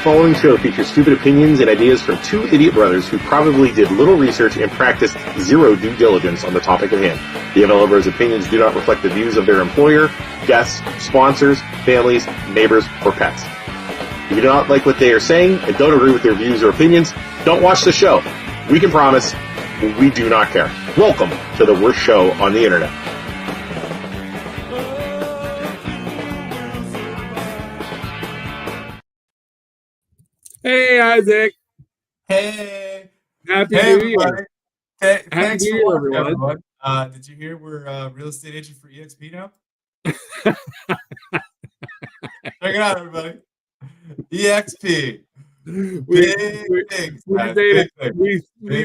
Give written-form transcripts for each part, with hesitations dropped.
following show features stupid opinions and ideas from two idiot brothers who probably did little research and practiced zero due diligence on the topic at hand. The MLO Bros opinions do not reflect the views of their employer, guests, sponsors, families, neighbors, or pets. If you do not like what they are saying and don't agree with their views or opinions, don't watch the show. We can promise we do not care. Welcome to the worst show on the internet. Hey, Isaac. Hey. Happy Hey, New Year. everybody. Thanks New for Year, watching, everyone. everyone. Did you hear we're a real estate agent for EXP now? Check it out, everybody. EXP. We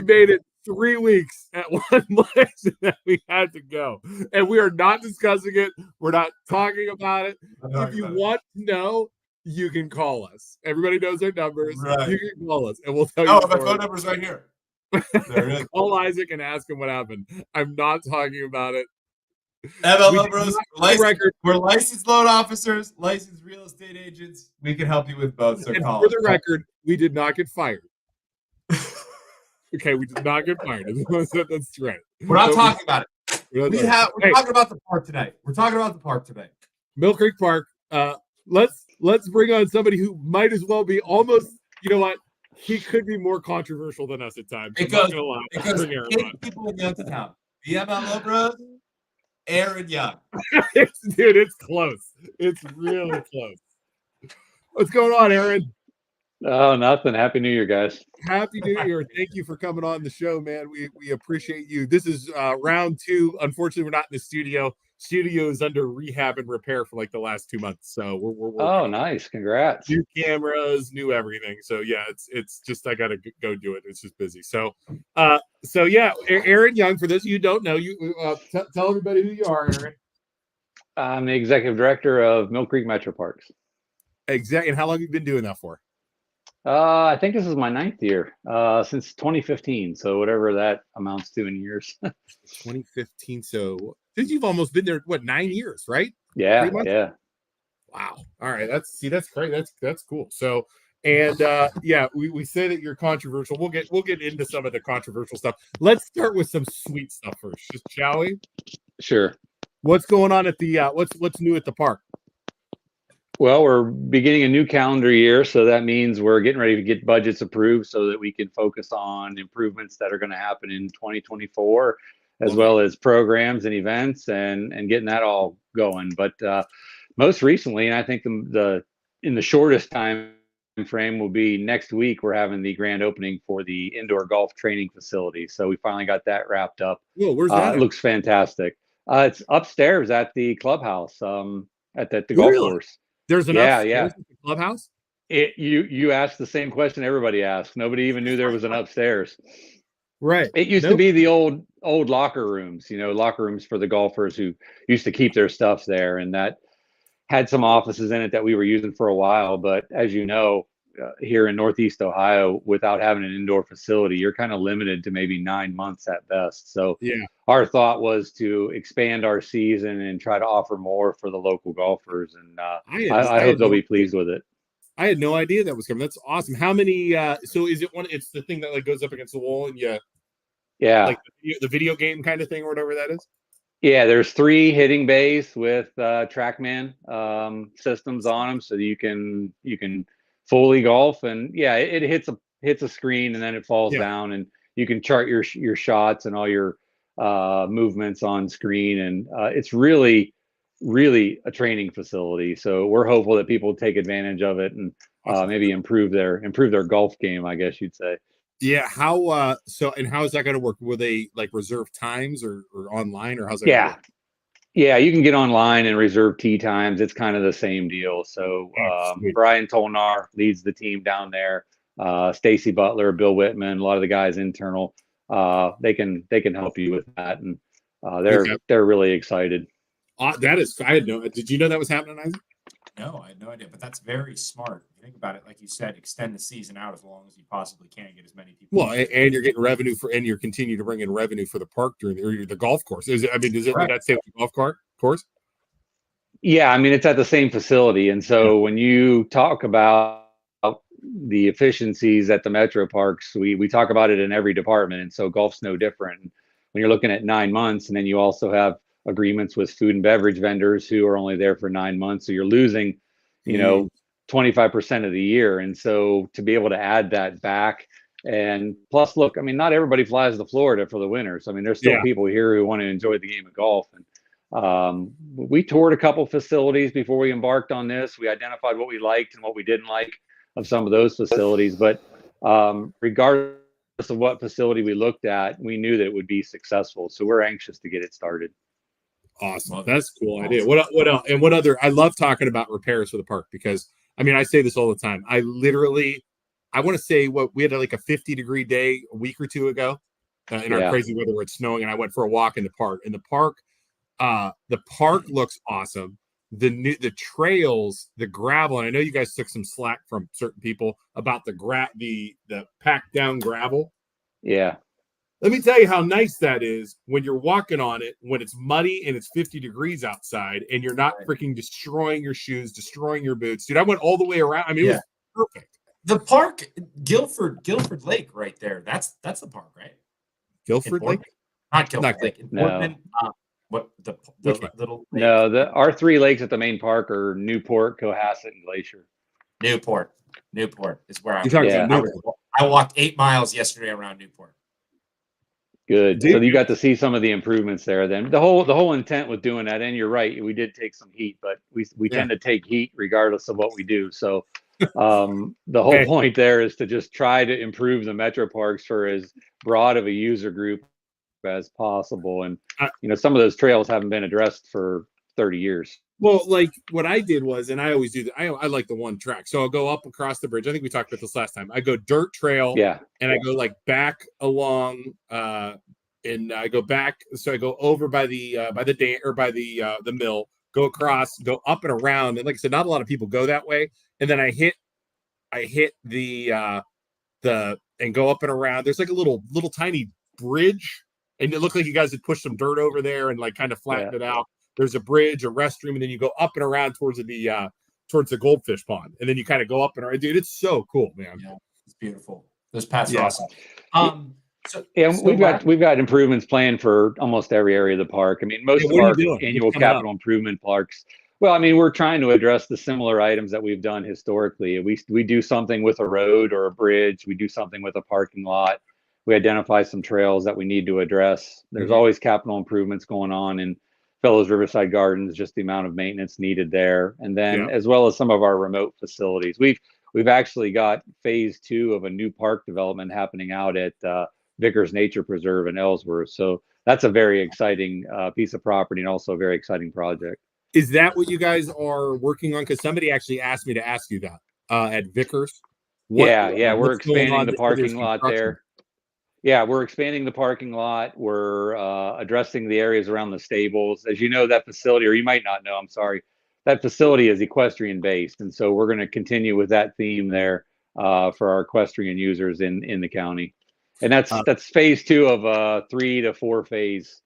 made it 3 weeks at one place and then we had to go. And we are not discussing it. We're not talking about it. If you want to know, you can call us. Everybody knows their numbers. Right. You can call us and we'll tell you. Oh, my phone number's right here. There it is. Call Isaac and ask him what happened. I'm not talking about it. MLO Bros, we're licensed loan officers, licensed real estate agents. We can help you with both. So and call for us. the record, we did not get fired. Okay, we did not get fired. That's right. We're not talking about it. We're Hey. talking about the park tonight. We're talking about the park today. Mill Creek Park. Let's bring on somebody who might as well be almost. You know what? He could be more controversial than us at times. It goes people in Youngstown. The MLO Bros, Aaron Young. Dude, it's close. It's really close. What's going on, Aaron? Oh, nothing. Happy New Year, guys. Happy New Year. Thank you for coming on the show, man. We appreciate you. This is round 2. Unfortunately, we're not in the studio. Studio is under rehab and repair for like the last 2 months. So we're Oh, nice. Congrats. new cameras, new everything. So yeah, it's just I gotta go do it. It's just busy. So yeah, Aaron Young. For those of you who don't know, you tell everybody who you are, Aaron. I'm the executive director of Mill Creek Metro Parks. Exactly. And how long have you been doing that for? I think this is my 9th year since 2015. So whatever that amounts to in years. 2015. So since you've almost been there, what, 9 years, right? Yeah, Pretty much? yeah. Wow. All right. That's great. That's cool. So, and yeah, we say that you're controversial. We'll get into some of the controversial stuff. Let's start with some sweet stuff first, shall we? Sure. What's going on at the what's new at the park? Well, we're beginning a new calendar year, so that means we're getting ready to get budgets approved so that we can focus on improvements that are going to happen in 2024, as well as programs and events and getting that all going. But most recently, and I think the in the shortest time frame will be next week, we're having the grand opening for the indoor golf training facility. So we finally got that wrapped up. Whoa, where's that? It looks fantastic. It's upstairs at the clubhouse, at the golf course. There's an upstairs at the clubhouse? You asked the same question everybody asked. Nobody even knew there was an upstairs. Right. It used to be the old locker rooms, locker rooms for the golfers who used to keep their stuff there, and that had some offices in it that we were using for a while. But as you know, here in Northeast Ohio, without having an indoor facility, you're kind of limited to maybe 9 months at best. So yeah, our thought was to expand our season and try to offer more for the local golfers. And I hope they'll be pleased with it. I had no idea that was coming. That's awesome. How many? So is it one? It's the thing that like goes up against the wall and yeah, like the video game kind of thing or whatever that is. Yeah, there's 3 hitting bays with TrackMan systems on them, so that you can fully golf. And yeah, it hits a screen and then it falls down, and you can chart your shots and all your movements on screen. And it's really a training facility. So we're hopeful that people take advantage of it and maybe improve their golf game, I guess you'd say. Yeah. How and how is that going to work? Will they like reserve times or online, or how's that? Yeah. Yeah, you can get online and reserve tee times. It's kind of the same deal. So Brian Tolnar leads the team down there. Stacy Butler, Bill Whitman, a lot of the guys internal. They can help you with that, and they're really excited. That is, did you know that was happening, Isaac? No, I had no idea, but that's very smart. If you think about it, like you said, extend the season out as long as you possibly can, get as many people. Well, and you're getting revenue and you're continuing to bring in revenue for the park during the golf course. Does it that say the golf course? Yeah, I mean, it's at the same facility. And so when you talk about the efficiencies at the metro parks, we talk about it in every department, and so golf's no different. When you're looking at 9 months, and then you also have agreements with food and beverage vendors who are only there for 9 months, so you're losing, 25% of the year. And so to be able to add that back, and plus, look, I mean, not everybody flies to Florida for the winters. I mean, there's still people here who want to enjoy the game of golf. And we toured a couple facilities before we embarked on this. We identified what we liked and what we didn't like of some of those facilities. But regardless of what facility we looked at, we knew that it would be successful. So we're anxious to get it started. Awesome. That's a cool idea. What else? And what other? I love talking about repairs for the park because, I mean, I say this all the time. I want to say we had like a 50-degree day a week or two ago in our crazy weather where it's snowing, and I went for a walk in the park. And the park looks awesome. The trails, the gravel, and I know you guys took some slack from certain people about the packed down gravel. Yeah. Let me tell you how nice that is when you're walking on it, when it's muddy and it's 50 degrees outside, and you're not freaking destroying your shoes, destroying your boots. Dude, I went all the way around. I mean, it was perfect. The park, Guilford Lake, right there. That's the park, right? Guilford Lake, not Guilford Lake. In Portland, what the little lake? No, our 3 lakes at the main park are Newport, Cohasset, and Glacier. Newport is where I'm. You're talking about Newport. I walked 8 miles yesterday around Newport. Good. Dude. So you got to see some of the improvements there. Then the whole intent with doing that, and you're right, we did take some heat, but we tend to take heat regardless of what we do. So the whole point there is to just try to improve the metro parks for as broad of a user group as possible. And some of those trails haven't been addressed for 30 years. Well, like what I did was, and I always do that. I like the one track. So I'll go up across the bridge. I think we talked about this last time. I go dirt trail. And I go like back along, and I go back. So I go over by the dam or by the mill, go across, go up and around. And like I said, not a lot of people go that way. And then I hit the and go up and around. There's like a little tiny bridge, and it looked like you guys had pushed some dirt over there and like kind of flattened it out. There's a bridge, a restroom, and then you go up and around towards the goldfish pond, and then you kind of go up and around. Dude, it's so cool, man. Yeah, it's beautiful. Those paths are awesome. We've got improvements planned for almost every area of the park. I mean, most of our annual capital improvement parks. Well, I mean, we're trying to address the similar items that we've done historically. We do something with a road or a bridge. We do something with a parking lot. We identify some trails that we need to address. There's always capital improvements going on in Fellows Riverside Gardens, just the amount of maintenance needed there. And then as well as some of our remote facilities. We've actually got phase 2 of a new park development happening out at Vickers Nature Preserve in Ellsworth. So that's a very exciting piece of property and also a very exciting project. Is that what you guys are working on? Because somebody actually asked me to ask you that at Vickers. We're expanding the parking lot there. Yeah, we're expanding the parking lot. We're addressing the areas around the stables. As you know, that facility, or you might not know, I'm sorry, that facility is equestrian based. And so we're going to continue with that theme there for our equestrian users in the county. And that's phase 2 of a 3 to 4 phase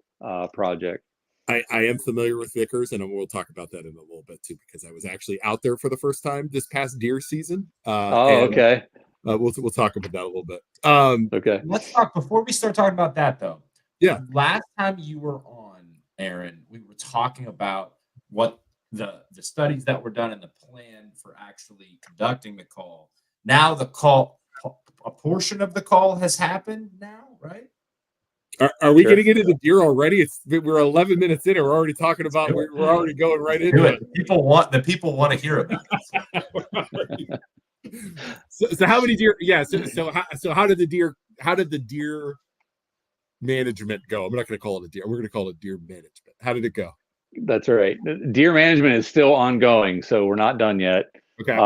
project. I am familiar with Vickers, and we'll talk about that in a little bit too, because I was actually out there for the first time this past deer season. Okay. We'll talk about that a little bit. Okay. Let's talk before we start talking about that, though. Yeah. Last time you were on, Aaron, we were talking about what the studies that were done and the plan for actually conducting the call. Now the call, a portion of the call has happened now, right? Are we going to get into deer already? We're 11 minutes in, and we're already talking about. We're already going right into it. The people want to hear about it. So how many deer? Yeah. So how did the deer management go? I'm not going to call it a deer. We're going to call it deer management. How did it go? That's right. Deer management is still ongoing, so we're not done yet. Okay.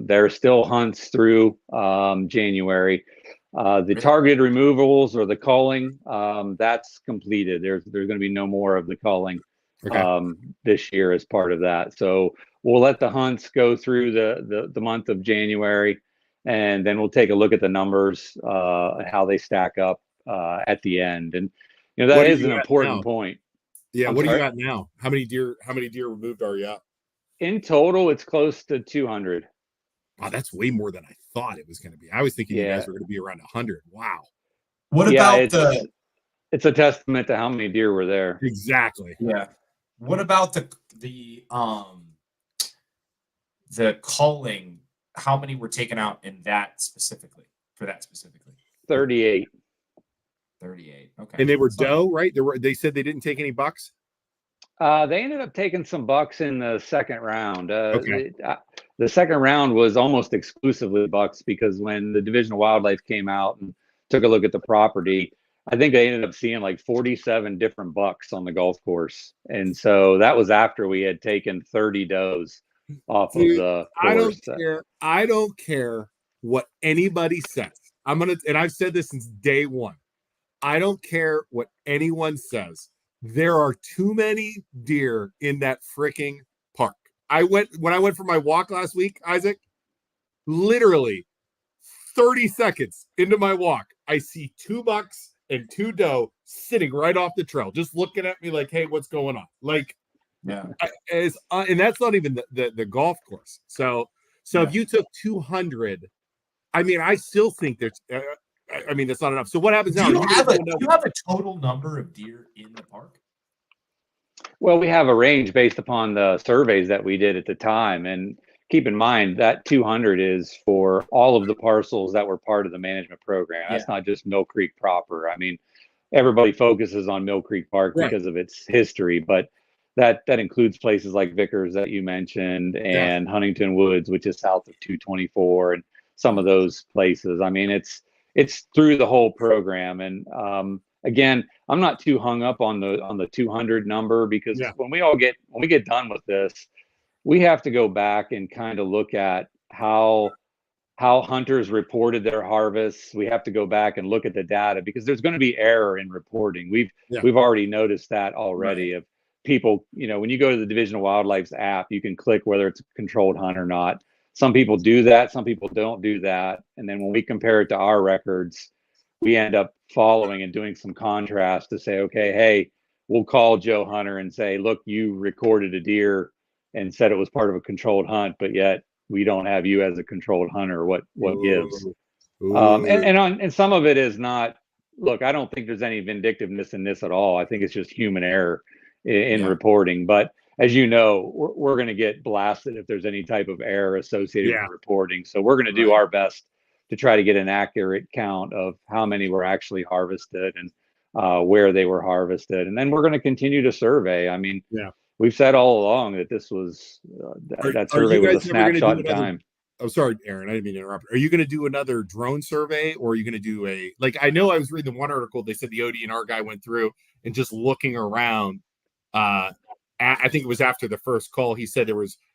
There are still hunts through January. The targeted removals or the culling, that's completed. There's going to be no more of the culling this year as part of that. So we'll let the hunts go through the month of January, and then we'll take a look at the numbers and how they stack up at the end. And that is an important point. Yeah. What are you at now? How many deer removed are you at? In total, it's close to 200. Wow, that's way more than I thought it was going to be. I was thinking you Yeah. guys were going to be around 100. Wow. What Yeah, about it's a testament to how many deer were there. Exactly. yeah? What about the culling? How many were taken out in that specifically? For that specifically, 38. 38. Okay. And they were So- doe, right? They said they didn't take any bucks. They ended up taking some bucks in the second round. Okay. The second round was almost exclusively bucks because when the Division of Wildlife came out and took a look at the property, I think they ended up seeing like 47 different bucks on the golf course. And so that was after we had taken 30 does off Dude, of the I don't course. care. I don't care what anybody says. And I've said this since day one. I don't care what anyone says. There are too many deer in that freaking park. When I went for my walk last week, Isaac, literally 30 seconds into my walk, I see 2 bucks and 2 doe sitting right off the trail, just looking at me like, hey, what's going on? Like, yeah. And that's not even the golf course. So if you took 200, I mean, I still think there's, I mean, that's not enough. So what happens now? Do you have a total number of deer in the park? Well, we have a range based upon the surveys that we did at the time. And keep in mind that 200 is for all of the parcels that were part of the management program. That's not just Mill Creek proper. I mean, everybody focuses on Mill Creek Park because of its history, but that includes places like Vickers that you mentioned and Huntington Woods, which is south of 224, and some of those places. I mean, it's through the whole program. And again, I'm not too hung up on the 200 number because when we get done with this, we have to go back and kind of look at how hunters reported their harvests. We have to go back and look at the data because there's going to be error in reporting. We've already noticed that already of people, when you go to the Division of Wildlife's app, you can click whether it's a controlled hunt or not. Some people do that, some people don't do that. And then when we compare it to our records, we end up following and doing some contrast to say, okay, hey, we'll call Joe Hunter and say, look, you recorded a deer and said it was part of a controlled hunt, but yet we don't have you as a controlled hunter. What gives? And some of it is not, look, I don't think there's any vindictiveness in this at all. I think it's just human error in reporting. But as you know, we're going to get blasted if there's any type of error associated with reporting. So we're going to do our best to try to get an accurate count of how many were actually harvested and where they were harvested. And then we're going to continue to survey. I mean, we've said all along that this was that survey was a snapshot in time. Oh, sorry, Aaron, I didn't mean to interrupt. Are you going to do another drone survey, or are you going to do I know I was reading the one article, they said the ODNR guy went through and just looking around. I think it was after the first call, he said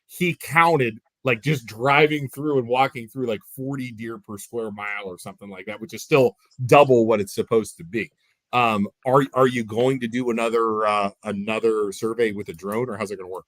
he counted like just driving through and walking through like 40 deer per square mile or something like that, which is still double what it's supposed to be. Are you going to do another survey with a drone, or how's it going to work?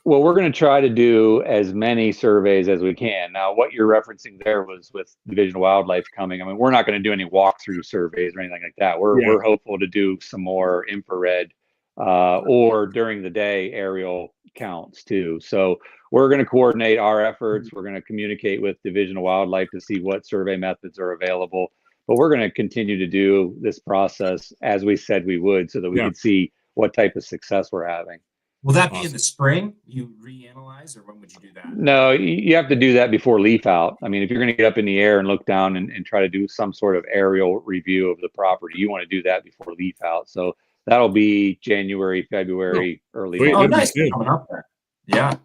Well, we're going to try to do as many surveys as we can. Now, what you're referencing there was with Division of Wildlife coming. I mean, we're not going to do any walkthrough surveys or anything like that. We're hopeful to do some more infrared or during the day aerial counts too. So we're going to coordinate our efforts. We're going to communicate with Division of Wildlife to see what survey methods are available. But we're going to continue to do this process as we said we would, so that we could see what type of success we're having. Will that be in the spring? You reanalyze, or when would you do that? No, you have to do that before leaf out. I mean, if you're going to get up in the air and look down and try to do some sort of aerial review of the property, you want to do that before leaf out. So that'll be January, February, early March. Oh, nice. Coming up there. Yeah.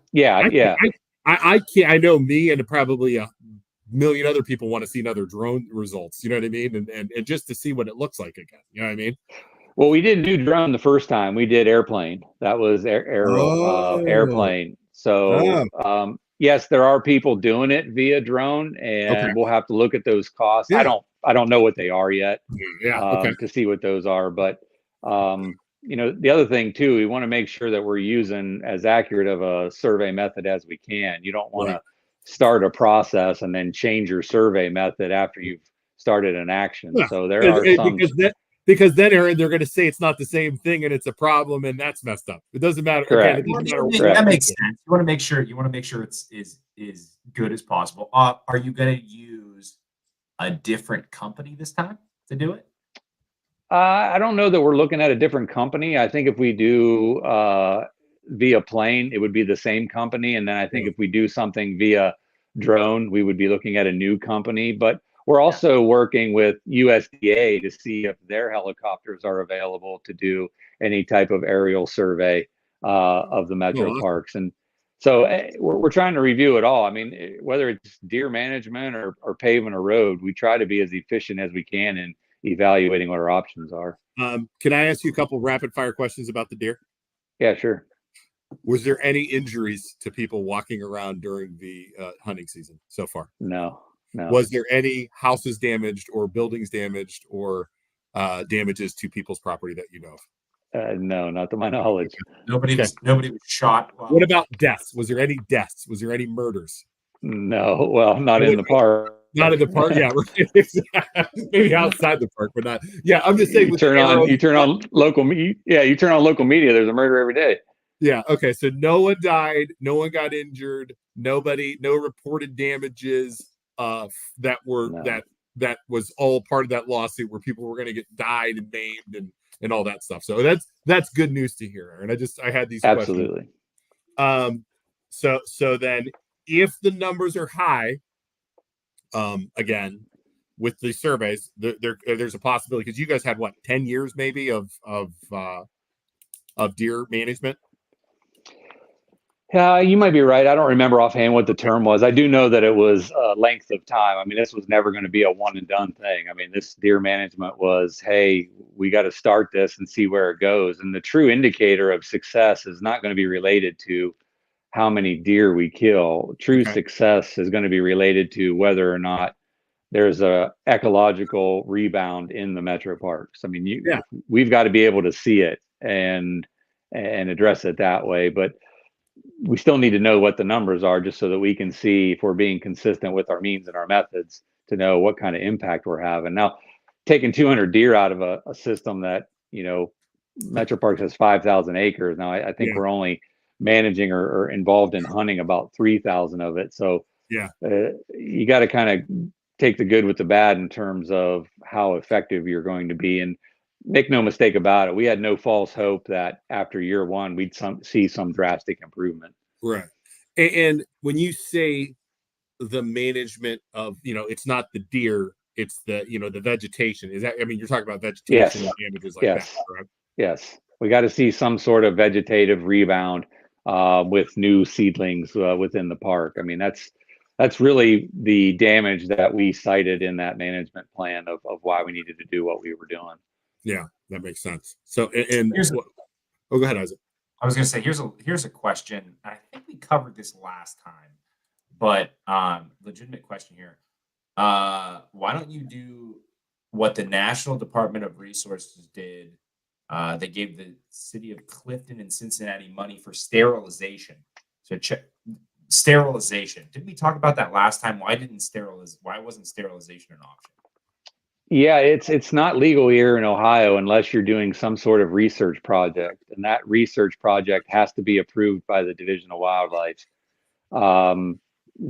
I can't. I know me and probably a million other people want to see another drone results. You know what I mean? And just to see what it looks like again. You know what I mean? Well, we didn't do drone the first time. We did airplane. That was airplane. So yes, there are people doing it via drone, and we'll have to look at those costs. I don't know what they are yet. To see what those are. But the other thing too, we want to make sure that we're using as accurate of a survey method as we can. You don't want to start a process and then change your survey method after you've started an action. So there are some. Because then, Aaron, they're going to say it's not the same thing and it's a problem, and that's messed up. It doesn't matter. Correct. Again, it doesn't matter. Correct. That makes sense. You want to make sure. You want to make sure it's is good as possible. Are you going to use a different company this time to do it? I don't know that we're looking at a different company. I think if we do via plane, it would be the same company. And then I think if we do something via drone, we would be looking at a new company. But we're also working with USDA to see if their helicopters are available to do any type of aerial survey of the metro parks. And so we're trying to review it all. I mean, whether it's deer management or pavement or road, we try to be as efficient as we can in evaluating what our options are. Can I ask you a couple rapid fire questions about the deer? Yeah, sure. Was there any injuries to people walking around during the hunting season so far? No. Was there any houses damaged or buildings damaged or damages to people's property that you know of? No, not to my knowledge. Nobody was shot. Wow. What about deaths? Was there any deaths? Was there any murders? No, well, not in the park. Not in the park, yeah. Right. Maybe outside the park, but not. Yeah, I'm just saying. You turn on local media. Yeah, you turn on local media. There's a murder every day. Yeah. Okay. So no one died. No one got injured. No reported damages. That was all part of that lawsuit where people were going to get died and maimed and all that stuff. So that's good news to hear. And I had these absolutely questions. So then if the numbers are high, again, with the surveys, there's a possibility, because you guys had 10 years maybe of deer management. Yeah, you might be right. I don't remember offhand what the term was. I do know that it was length of time. I mean, this was never going to be a one and done thing. I mean, this deer management was, hey, we got to start this and see where it goes. And the true indicator of success is not going to be related to how many deer we kill. True success is going to be related to whether or not there's a ecological rebound in the metro parks. I mean, we've got to be able to see it and address it that way. But we still need to know what the numbers are, just so that we can see if we're being consistent with our means and our methods to know what kind of impact we're having. Now, taking 200 deer out of a system that, Metro Parks has 5,000 acres. Now, I think we're only managing or involved in hunting about 3,000 of it. So you got to kind of take the good with the bad in terms of how effective you're going to be. And make no mistake about it, we had no false hope that after year one, we'd see some drastic improvement. Right. And when you say the management of, it's not the deer, it's the, the vegetation. Is that, you're talking about vegetation and damages like that, correct? Yes. We got to see some sort of vegetative rebound with new seedlings within the park. I mean, that's really the damage that we cited in that management plan of why we needed to do what we were doing. Yeah, that makes sense. So, go ahead, Isaac. I was going to say, here's a question. I think we covered this last time, but legitimate question here. Why don't you do what the National Department of Resources did? They gave the city of Clifton and Cincinnati money for sterilization. So sterilization. Didn't we talk about that last time? Why wasn't sterilization an option? Yeah, it's not legal here in Ohio unless you're doing some sort of research project, and that research project has to be approved by the Division of Wildlife.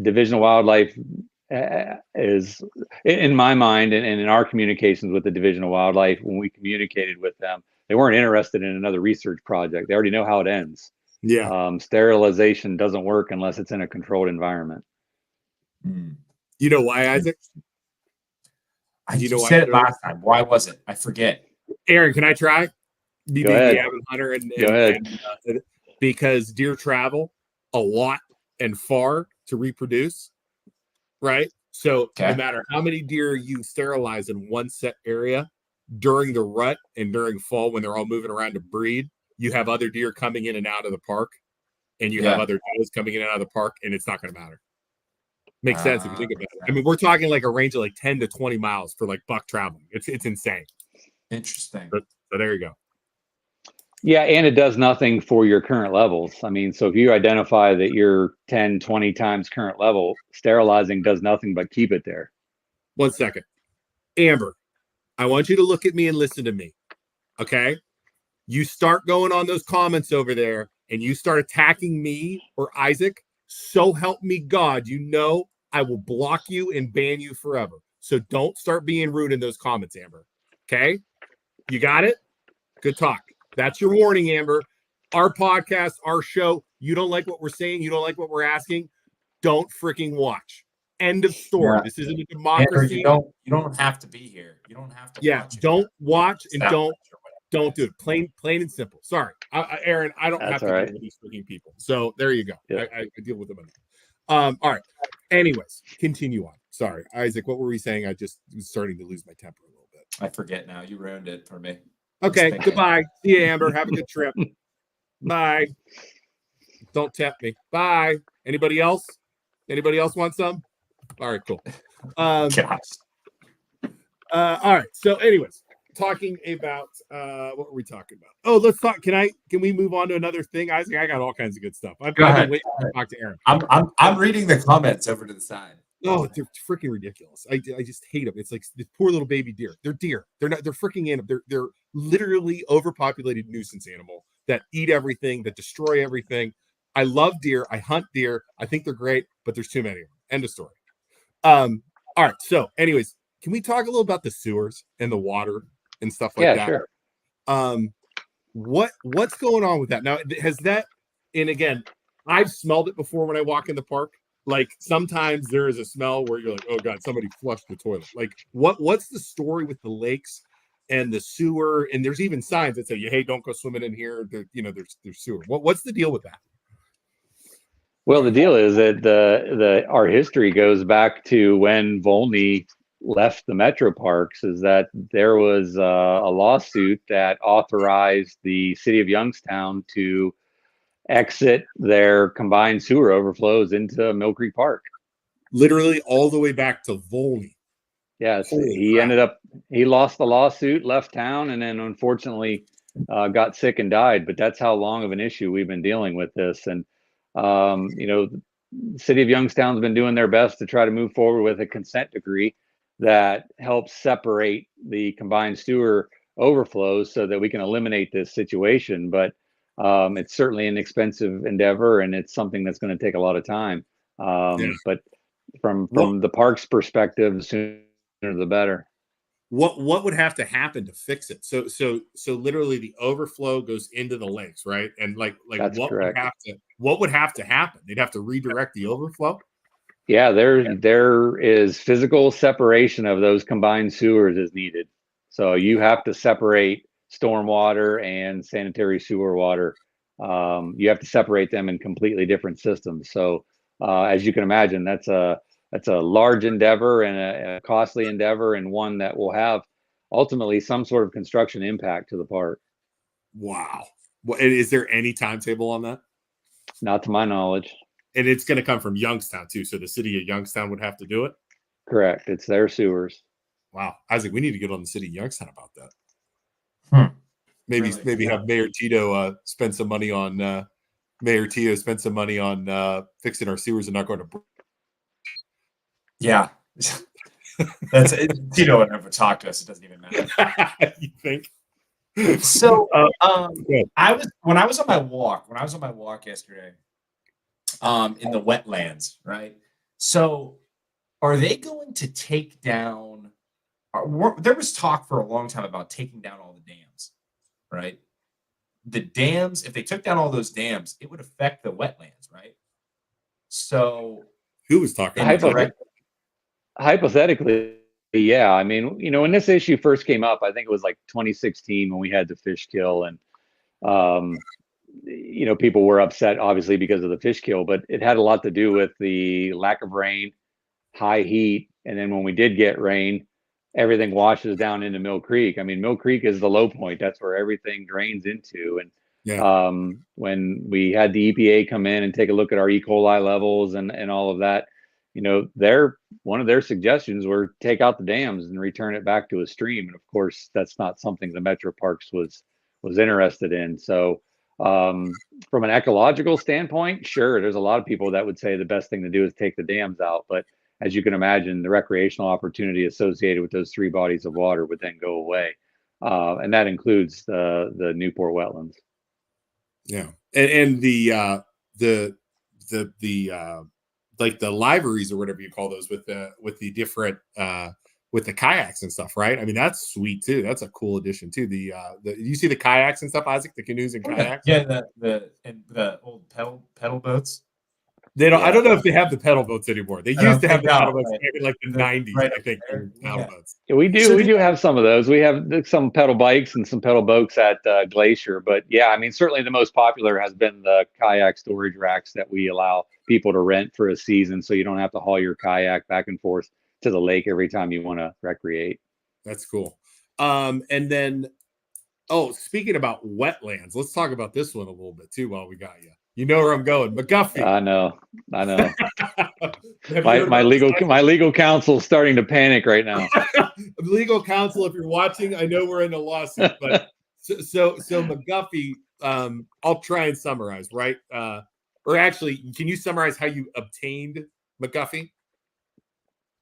Division of Wildlife is, in my mind, and in our communications with the Division of Wildlife, when we communicated with them, they weren't interested in another research project. They already know how it ends. Yeah. Sterilization doesn't work unless it's in a controlled environment. You know why, Isaac? You said it last time. Why was it? I forget. Aaron, can I try? Go ahead. Hunter Go ahead. Because deer travel a lot and far to reproduce, right? So no matter how many deer you sterilize in one set area, during the rut and during fall when they're all moving around to breed, you have other deer coming in and out of the park, and you have other does coming in and out of the park, and it's not going to matter. Makes sense if you think about it. I mean, we're talking like a range of like 10 to 20 miles for like buck traveling. It's insane. Interesting. So there you go. Yeah, and it does nothing for your current levels. I mean, so if you identify that you're 10, 20 times current level, sterilizing does nothing but keep it there. 1 second. Amber, I want you to look at me and listen to me. Okay? You start going on those comments over there and you start attacking me or Isaac, so help me God, you know I will block you and ban you forever. So don't start being rude in those comments, Amber. Okay? You got it? Good talk. That's your warning, Amber. Our podcast, our show, you don't like what we're saying, you don't like what we're asking, don't freaking watch. End of story. Yeah. This isn't a Andrew, democracy. you don't have to be here. You don't have to watch it. Don't watch and Establish don't do it. Plain and simple. Sorry, Aaron. I don't That's have to all right. deal with these freaking people. So there you go. Yeah. I deal with them enough. All right. Anyways, continue on. Sorry, Isaac. What were we saying? I just was starting to lose my temper a little bit. I forget now. You ruined it for me. Okay. Goodbye. See you, Amber. Have a good trip. Bye. Don't tempt me. Bye. Anybody else? Anybody else want some? All right. Cool. Gosh. All right. So, anyways, talking about what were we talking about? Oh, let's talk. Can we move on to another thing, Isaac? I got all kinds of good stuff. I've been waiting to talk to Aaron. I'm reading the comments over to the side. Oh, they're freaking ridiculous. I just hate them. It's like the poor little baby deer. They're deer. They're not. They're freaking animal. They're literally overpopulated nuisance animal that eat everything, that destroy everything. I love deer. I hunt deer. I think they're great, but there's too many of them. End of story. All right. So, anyways, can we talk a little about the sewers and the water and stuff like that? Sure. What's going on with that now? Has that? And again, I've smelled it before when I walk in the park. Like sometimes there is a smell where you're like, oh God, somebody flushed the toilet. Like what's the story with the lakes and the sewer? And there's even signs that say, hey, don't go swimming in here. There's sewer. What's the deal with that? Well, the deal is that our history goes back to when Volney left the metro parks. Is that there was a lawsuit that authorized the city of Youngstown to exit their combined sewer overflows into Mill Creek Park. Literally all the way back to Volney. Yes, he lost the lawsuit, left town, and then unfortunately got sick and died. But that's how long of an issue we've been dealing with this. And the city of Youngstown's been doing their best to try to move forward with a consent decree that helps separate the combined sewer overflows so that we can eliminate this situation. But it's certainly an expensive endeavor, and it's something that's going to take a lot of time. But from the park's perspective, the sooner the better. What would have to happen to fix it? So literally the overflow goes into the lakes, right? And like That's what correct. would have to happen? They'd have to redirect the overflow. Yeah, there is physical separation of those combined sewers is needed. So you have to separate stormwater and sanitary sewer water. You have to separate them in completely different systems. So as you can imagine, that's a large endeavor and a costly endeavor, and one that will have ultimately some sort of construction impact to the park. Wow. Well, is there any timetable on that? Not to my knowledge. And it's going to come from Youngstown too. So the city of Youngstown would have to do it. Correct. It's their sewers. Wow. Isaac, we need to get on the city of Youngstown about that. Really? Maybe have Mayor Tito spend some money on fixing our sewers and not going to. Yeah. That's it. Tito would never talk to us. It doesn't even matter. You think? So good. when I was on my walk yesterday, in the wetlands, right? So are they going to take down there was talk for a long time about taking down all the dams, right? The dams, if they took down all those dams, it would affect the wetlands, right? So Who was talking about that? Hypothetically, yeah. I mean, when this issue first came up, I think it was like 2016 when we had the fish kill, and people were upset obviously because of the fish kill, but it had a lot to do with the lack of rain, high heat, and then when we did get rain, everything washes down into Mill Creek. I mean, Mill Creek is the low point. That's where everything drains into. And when we had the EPA come in and take a look at our E. coli levels and all of that, one of their suggestions were take out the dams and return it back to a stream. And of course, that's not something the Metro Parks was interested in. So from an ecological standpoint, sure, there's a lot of people that would say the best thing to do is take the dams out. But as you can imagine, the recreational opportunity associated with those 3 bodies of water would then go away. And that includes the Newport wetlands. Yeah. And the like the libraries or whatever you call those with the different with the kayaks and stuff, right? I mean, that's sweet too. That's a cool addition too. You see the kayaks and stuff, Isaac, the canoes and kayaks. Yeah, the old pedal boats. They don't. Yeah. I don't know if they have the pedal boats anymore. They used to have the pedal boats, right. maybe like the Right. 90s, Right. I think. Pedal boats. Yeah, we do. So We do have some of those. We have some pedal bikes and some pedal boats at Glacier. But yeah, I mean, certainly the most popular has been the kayak storage racks that we allow people to rent for a season, so you don't have to haul your kayak back and forth to the lake every time you want to recreate. That's cool. And then, speaking about wetlands, let's talk about this one a little bit too while we got you. You know where I'm going, McGuffey. I know. my legal counsel is starting to panic right now. Legal counsel, if you're watching, I know we're in a lawsuit, but so McGuffey. I'll try and summarize, right? Or actually, can you summarize how you obtained McGuffey?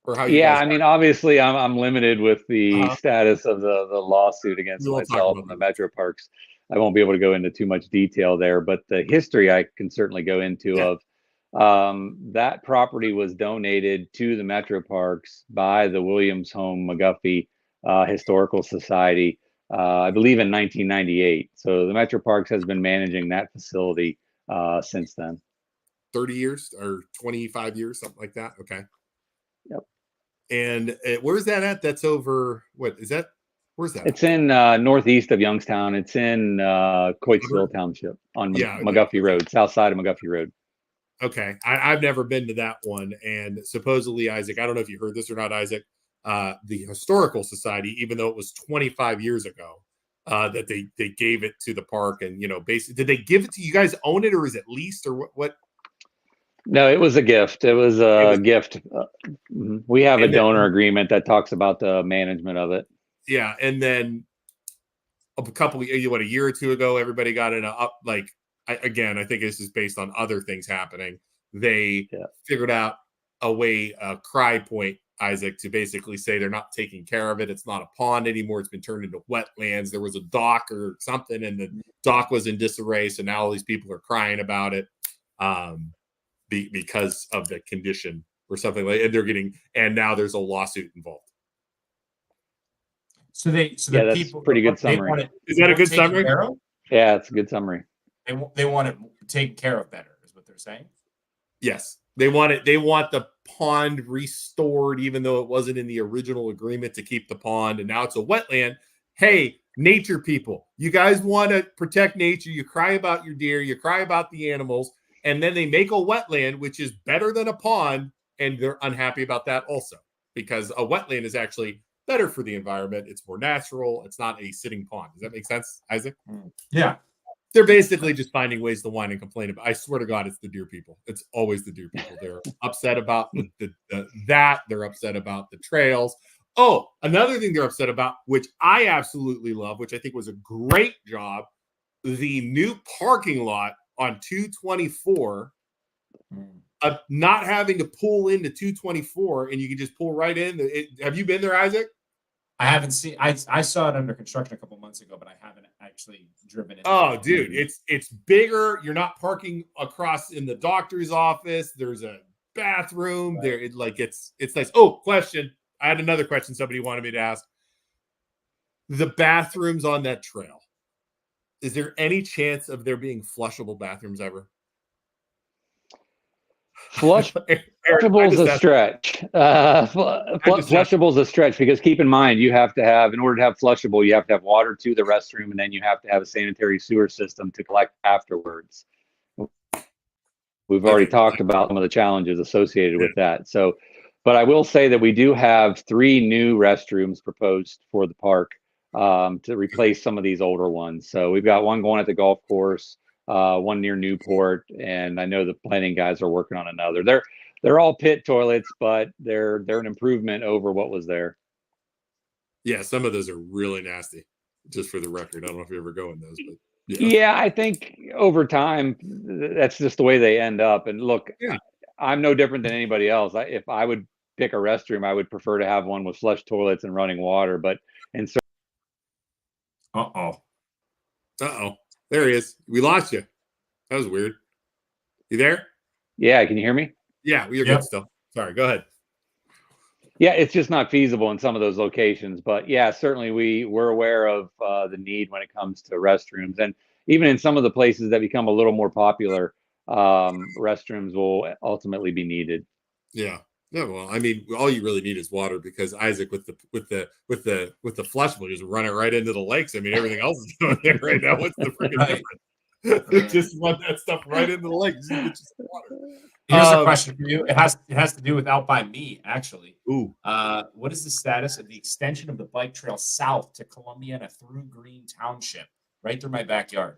Or how? I mean, obviously, I'm limited with the status of the lawsuit against myself and the Metro Parks. I won't be able to go into too much detail there, but the history I can certainly go into of that property was donated to the Metro Parks by the Williams Home McGuffey Historical Society, I believe in 1998. So the Metro Parks has been managing that facility since then. 30 years or 25 years, something like that. Okay. Yep. And where's that at? That's over. What is that? Where's that? It's in northeast of Youngstown. It's in Coatesville Township on McGuffey Road, south side of McGuffey Road. Okay. I've never been to that one. And supposedly, Isaac, I don't know if you heard this or not, Isaac, the Historical Society, even though it was 25 years ago, that they gave it to the park. And, basically, did they give it to you guys own it or is it leased or what? No, it was a gift. It was a gift. We have a donor agreement that talks about the management of it. Yeah, and then a year or two ago, everybody got in I think this is based on other things happening. They figured out a way, Cry Point, Isaac, to basically say they're not taking care of it. It's not a pond anymore. It's been turned into wetlands. There was a dock or something, and the dock was in disarray. So now all these people are crying about it because of the condition or something like. And now there's a lawsuit involved. So that's a pretty good summary. Is that a good summary? Yeah, it's a good summary. They want it taken care of better, is what they're saying. Yes, they want it. They want the pond restored, even though it wasn't in the original agreement to keep the pond, and now it's a wetland. Hey, nature people, you guys want to protect nature. You cry about your deer, you cry about the animals, and then they make a wetland, which is better than a pond, and they're unhappy about that also because a wetland is actually better for the environment. It's more natural. It's not a sitting pond. Does that make sense, Isaac? Yeah. They're basically just finding ways to whine and complain about. I swear to God, it's the deer people. It's always the deer people. They're upset about that. They're upset about the trails. Oh, another thing they're upset about, which I absolutely love, which I think was a great job, the new parking lot on 224. Not having to pull into 224 and you can just pull right in. Have you been there, Isaac? I haven't seen. I saw it under construction a couple months ago, but I haven't actually driven it. Oh, dude, it's bigger. You're not parking across in the doctor's office. There's a bathroom there. It's nice. Oh, question. I had another question somebody wanted me to ask. The bathrooms on that trail. Is there any chance of there being flushable bathrooms ever? Flushable is a stretch. Flushable is a stretch because keep in mind, you have to have, in order to have flushable, you have to have water to the restroom, and then you have to have a sanitary sewer system to collect afterwards. We've already talked about some of the challenges associated with that. So, but I will say that we do have 3 new restrooms proposed for the park to replace some of these older ones. So we've got one going at the golf course, one near Newport, and I know the planning guys are working on another. They're all pit toilets, but they're an improvement over what was there. Yeah, some of those are really nasty. Just for the record, I don't know if you ever go in those, but yeah, I think over time that's just the way they end up. And look, I'm no different than anybody else. If I would pick a restroom, I would prefer to have one with flush toilets and running water. But in certain Uh-oh. There he is. We lost you. That was weird. You there? yeah, can you hear me? Yeah, we're Yep. good still. Sorry, go ahead. Yeah, it's just not feasible in some of those locations. But yeah, certainly we're aware of the need when it comes to restrooms, and even in some of the places that become a little more popular, restrooms will ultimately be needed. Yeah. Yeah, well, I mean, all you really need is water because Isaac with the flush will just run it right into the lakes. I mean, everything else is going there right now. What's the freaking Right. difference? Just run that stuff right into the lake. Just get you some water. Here's a question for you. It has to do with out by me, actually. Ooh. What is the status of the extension of the bike trail south to Columbiana through Green Township, right through my backyard?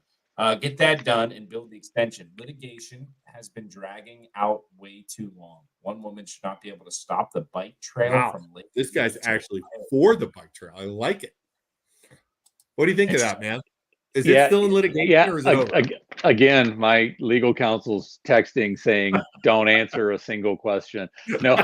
Get that done and build the extension. Litigation has been dragging out way too long. One woman should not be able to stop the bike trail Wow. from Lake. This guy's to actually Ohio. for the bike trail. I like it. What do you think of that, man? Is it Yeah, still in litigation Yeah, or is it over? again, my legal counsel's texting saying, "Don't answer a single question." No,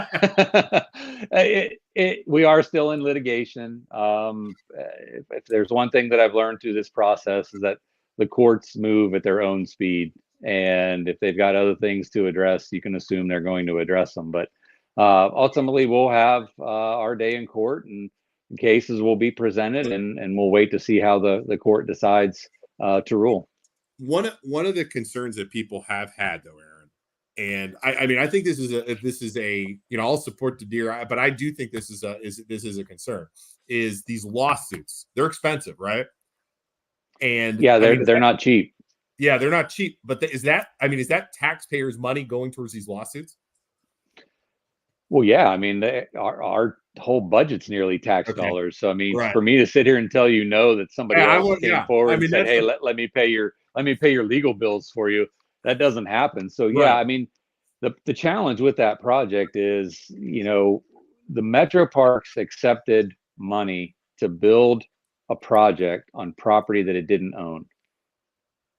we are still in litigation. If there's one thing that I've learned through this process is that the courts move at their own speed, and if they've got other things to address, you can assume they're going to address them. But ultimately, we'll have our day in court, and cases will be presented, and we'll wait to see how the court decides to rule. One of the concerns that people have had, though, Aaron, and I mean, I think this is a I'll support the deer, but I do think this is a concern. Is these lawsuits? They're expensive, right? And Yeah, I mean, they're not cheap. Yeah, they're not cheap. But is that taxpayers' money going towards these lawsuits? Well, yeah, I mean, our whole budget's nearly tax Okay. dollars. So, I mean, Right. for me to sit here and tell you no, that somebody Yeah, else came forward and said, that's "Hey, let me pay your legal bills for you," that doesn't happen. So, yeah, Right. I mean, the challenge with that project is, the Metro Parks accepted money to build a project on property that it didn't own.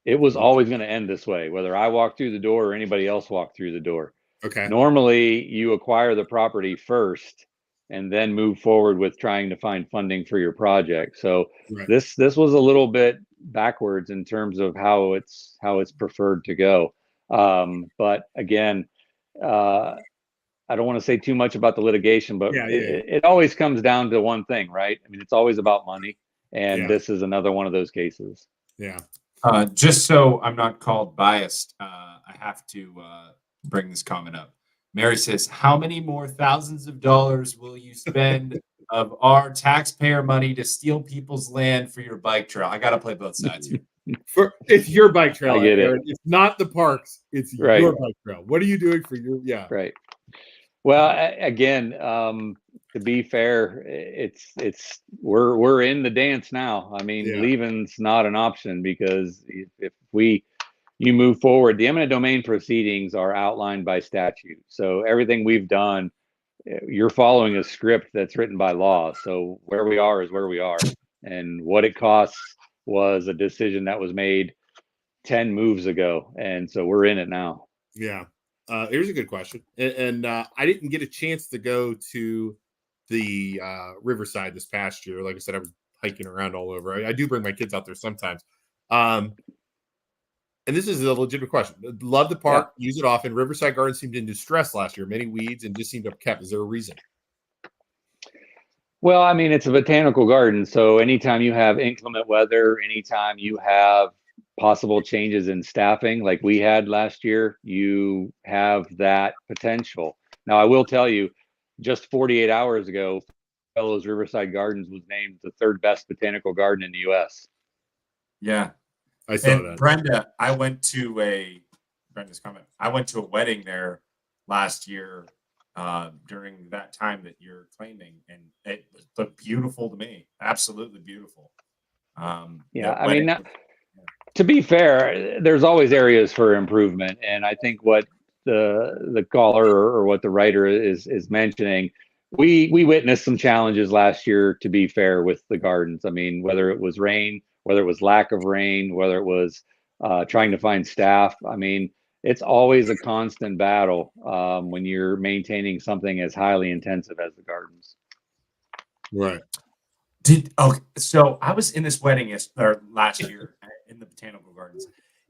It was always going to end this way, whether I walked through the door or anybody else walked through the door. Okay. Normally, you acquire the property first and then move forward with trying to find funding for your project. So Right. this was a little bit backwards in terms of how it's preferred to go. But again, I don't want to say too much about the litigation, but Yeah. it always comes down to one thing, right? I mean, it's always about money, and Yeah. this is another one of those cases. Yeah. Just so I'm not called biased, I have to bring this comment up. Mary says, "How many more thousands of dollars will you spend of our taxpayer money to steal people's land for your bike trail?" I got to play both sides here. It's your bike trail. I get it. Aaron. It's not the parks. It's Right. your bike trail. What are you doing for your? Yeah. Right. Well, again, to be fair, we're in the dance now. I mean, Yeah. leaving's not an option because if you move forward, the eminent domain proceedings are outlined by statute. So everything we've done, you're following a script that's written by law. So where we are is where we are, and what it costs was a decision that was made 10 moves ago, and so we're in it now. Yeah. Here's a good question. And I didn't get a chance to go to the Riverside this past year. Like I said, I was hiking around all over. I do bring my kids out there sometimes. And this is a legitimate question. Love the park, use it often. Riverside Gardens seemed in distress last year. Many weeds and just seemed to have kept. Is there a reason? Well, I mean, it's a botanical garden. So anytime you have inclement weather, anytime you have possible changes in staffing like we had last year, you have that potential. Now, I will tell you, just 48 hours ago, Fellows Riverside Gardens was named the third best botanical garden in the U.S. Yeah. I saw And that. Brenda, Brenda's comment. I went to a wedding there last year during that time that you're claiming, and it looked beautiful to me. Absolutely beautiful. To be fair, there's always areas for improvement, and I think what the caller or what the writer is mentioning, we witnessed some challenges last year, to be fair, with the gardens. I mean, whether it was rain, whether it was lack of rain, whether it was trying to find staff. I mean, it's always a constant battle when you're maintaining something as highly intensive as the gardens. Right. So I was in this wedding last year in the botanical gardens.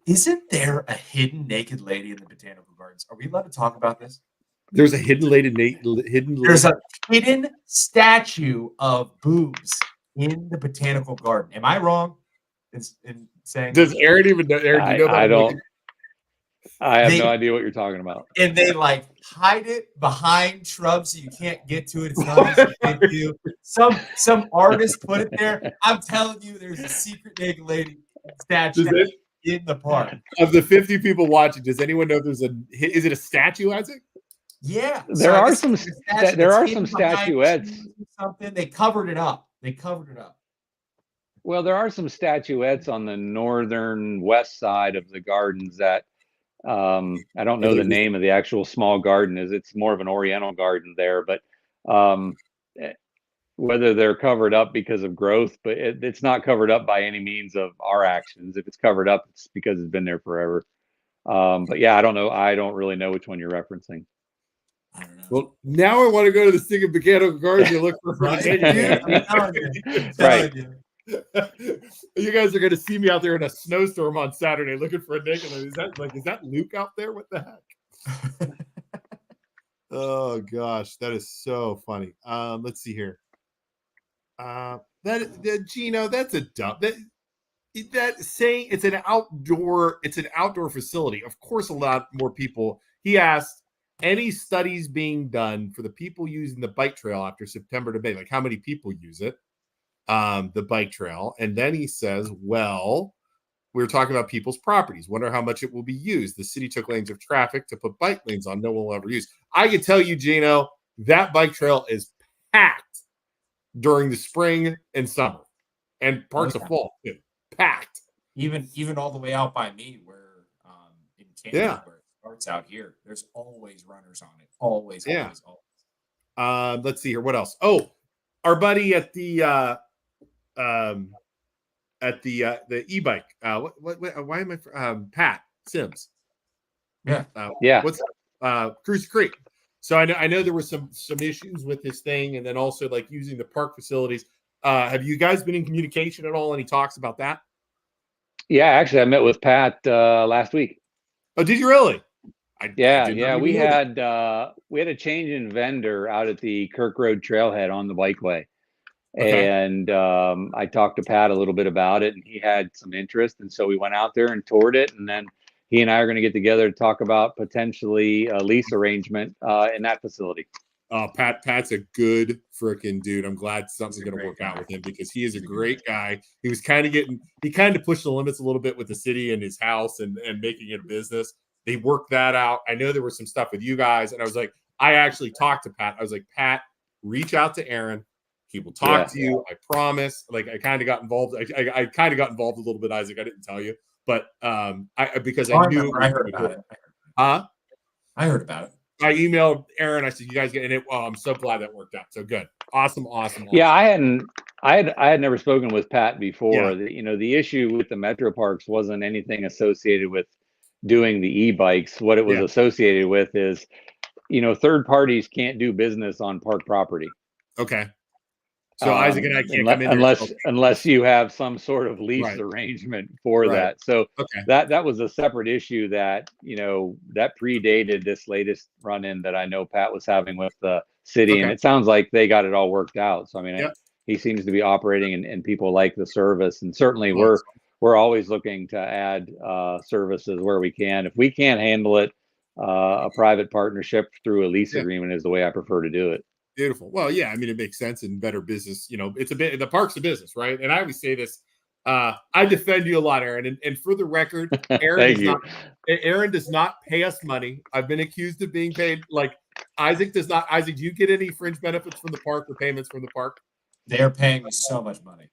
Isn't there a hidden naked lady in the botanical gardens? Are we allowed to talk about this? There's a hidden lady. There's a hidden statue of boobs in the botanical garden. Am I wrong in saying? Does Aaron even know? Aaron, do you know about I it? don't. I have no idea what you're talking about. And they like hide it behind shrubs so you can't get to it. It's not easy to do. Some artist put it there. I'm telling you, there's a secret naked lady statue in the park. Of the 50 people watching, does anyone know if there's is it a statue, Isaac? Yeah. There are some statuettes. Something they covered it up. Well, there are some statuettes on the northern west side of the gardens that I don't know the name of the actual small garden. It's more of an oriental garden there, but whether they're covered up because of growth, but it's not covered up by any means of our actions. If it's covered up, it's because it's been there forever. But yeah, I don't know. I don't really know which one you're referencing. I don't know. Well, now I want to go to the Singing Botanical Gardens and look for Right. You guys are going to see me out there in a snowstorm on Saturday looking for a naked lady. Is that Luke out there? What the heck? Oh gosh, that is so funny. Let's see here. Gino, that's a dumb that saying it's an outdoor facility. Of course, a lot more people. He asked, any studies being done for the people using the bike trail after September to May? Like how many people use it? The bike trail. And then he says, well, we were talking about people's properties. Wonder how much it will be used. The city took lanes of traffic to put bike lanes on. No one will ever use. I can tell you, Gino, that bike trail is packed during the spring and summer and parts of fall. Packed. Even all the way out by me where in Canada where it starts out here, there's always runners on it. Always. Let's see here. What else? Oh, our buddy at the e-bike. Why am I? Pat Sims. Yeah. What's Cruise Creek? So I know there were some issues with this thing, and then also like using the park facilities. Have you guys been in communication at all? Any talks about that? Yeah, actually, I met with Pat last week. Oh, did you really? We had a change in vendor out at the Kirk Road Trailhead on the bikeway. Okay. And I talked to Pat a little bit about it, and he had some interest. And so we went out there and toured it. And then he and I are going to get together to talk about potentially a lease arrangement in that facility. Pat's a good freaking dude. I'm glad something's going to work out with him because he is a great guy. He was kind of pushed the limits a little bit with the city and his house and making it a business. They worked that out. I know there was some stuff with you guys. And I was like, I actually talked to Pat. I was like, Pat, reach out to Aaron. He will talk to you. I promise. Like I kind of got involved. I kind of got involved a little bit, Isaac. I didn't tell you, but I knew I heard about it. Huh? I heard about it. I emailed Aaron. I said, "You guys getting it?" Well, I'm so glad that worked out. So good, awesome. Yeah, I had never spoken with Pat before. Yeah. The issue with the Metro Parks wasn't anything associated with doing the e-bikes. What it was associated with is, third parties can't do business on park property. Okay. So Isaac and I can't come in unless you have some sort of lease arrangement for that. So that was a separate issue that that predated this latest run-in that I know Pat was having with the city, and it sounds like they got it all worked out. So I mean, he seems to be operating, and people like the service, and certainly we're always looking to add services where we can. If we can't handle it, a private partnership through a lease agreement is the way I prefer to do it. Beautiful. Well, yeah, I mean, it makes sense and better business. It's the park's a business, right? And I always say this. I defend you a lot, Aaron. And for the record, Aaron does not pay us money. I've been accused of being paid. Like Isaac does not. Isaac, do you get any fringe benefits from the park or payments from the park? They're paying me so much money.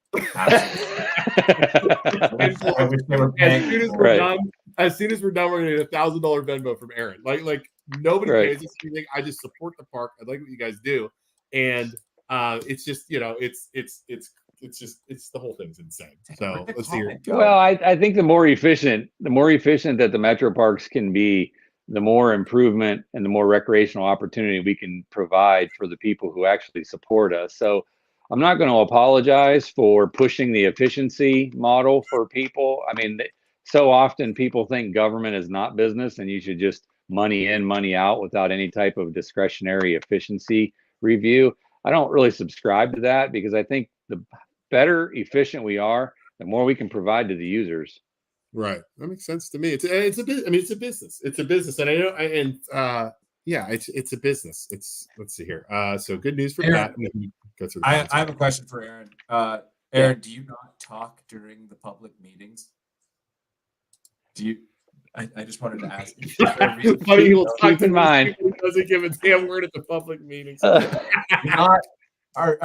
As soon as we're done, we're gonna get $1,000 Venmo from Aaron. Like nobody pays us anything. I just support the park. I like what you guys do, and it's just it's it's the whole thing's insane. So let's see here. Well, I think the more efficient that the metro parks can be, the more improvement and the more recreational opportunity we can provide for the people who actually support us. So I'm not going to apologize for pushing the efficiency model for people. I mean, so often people think government is not business and you should just money in, money out without any type of discretionary efficiency review. I don't really subscribe to that because I think the better efficient we are, the more we can provide to the users. Right, that makes sense to me. It's a business. It's a business, and I know. Yeah, it's a business. Let's see here. So good news for Aaron, Pat. I have a question for Aaron. Aaron, do you not talk during the public meetings? Do you? I just wanted to ask. Keep in mind, he doesn't give a damn word at the public meetings. Are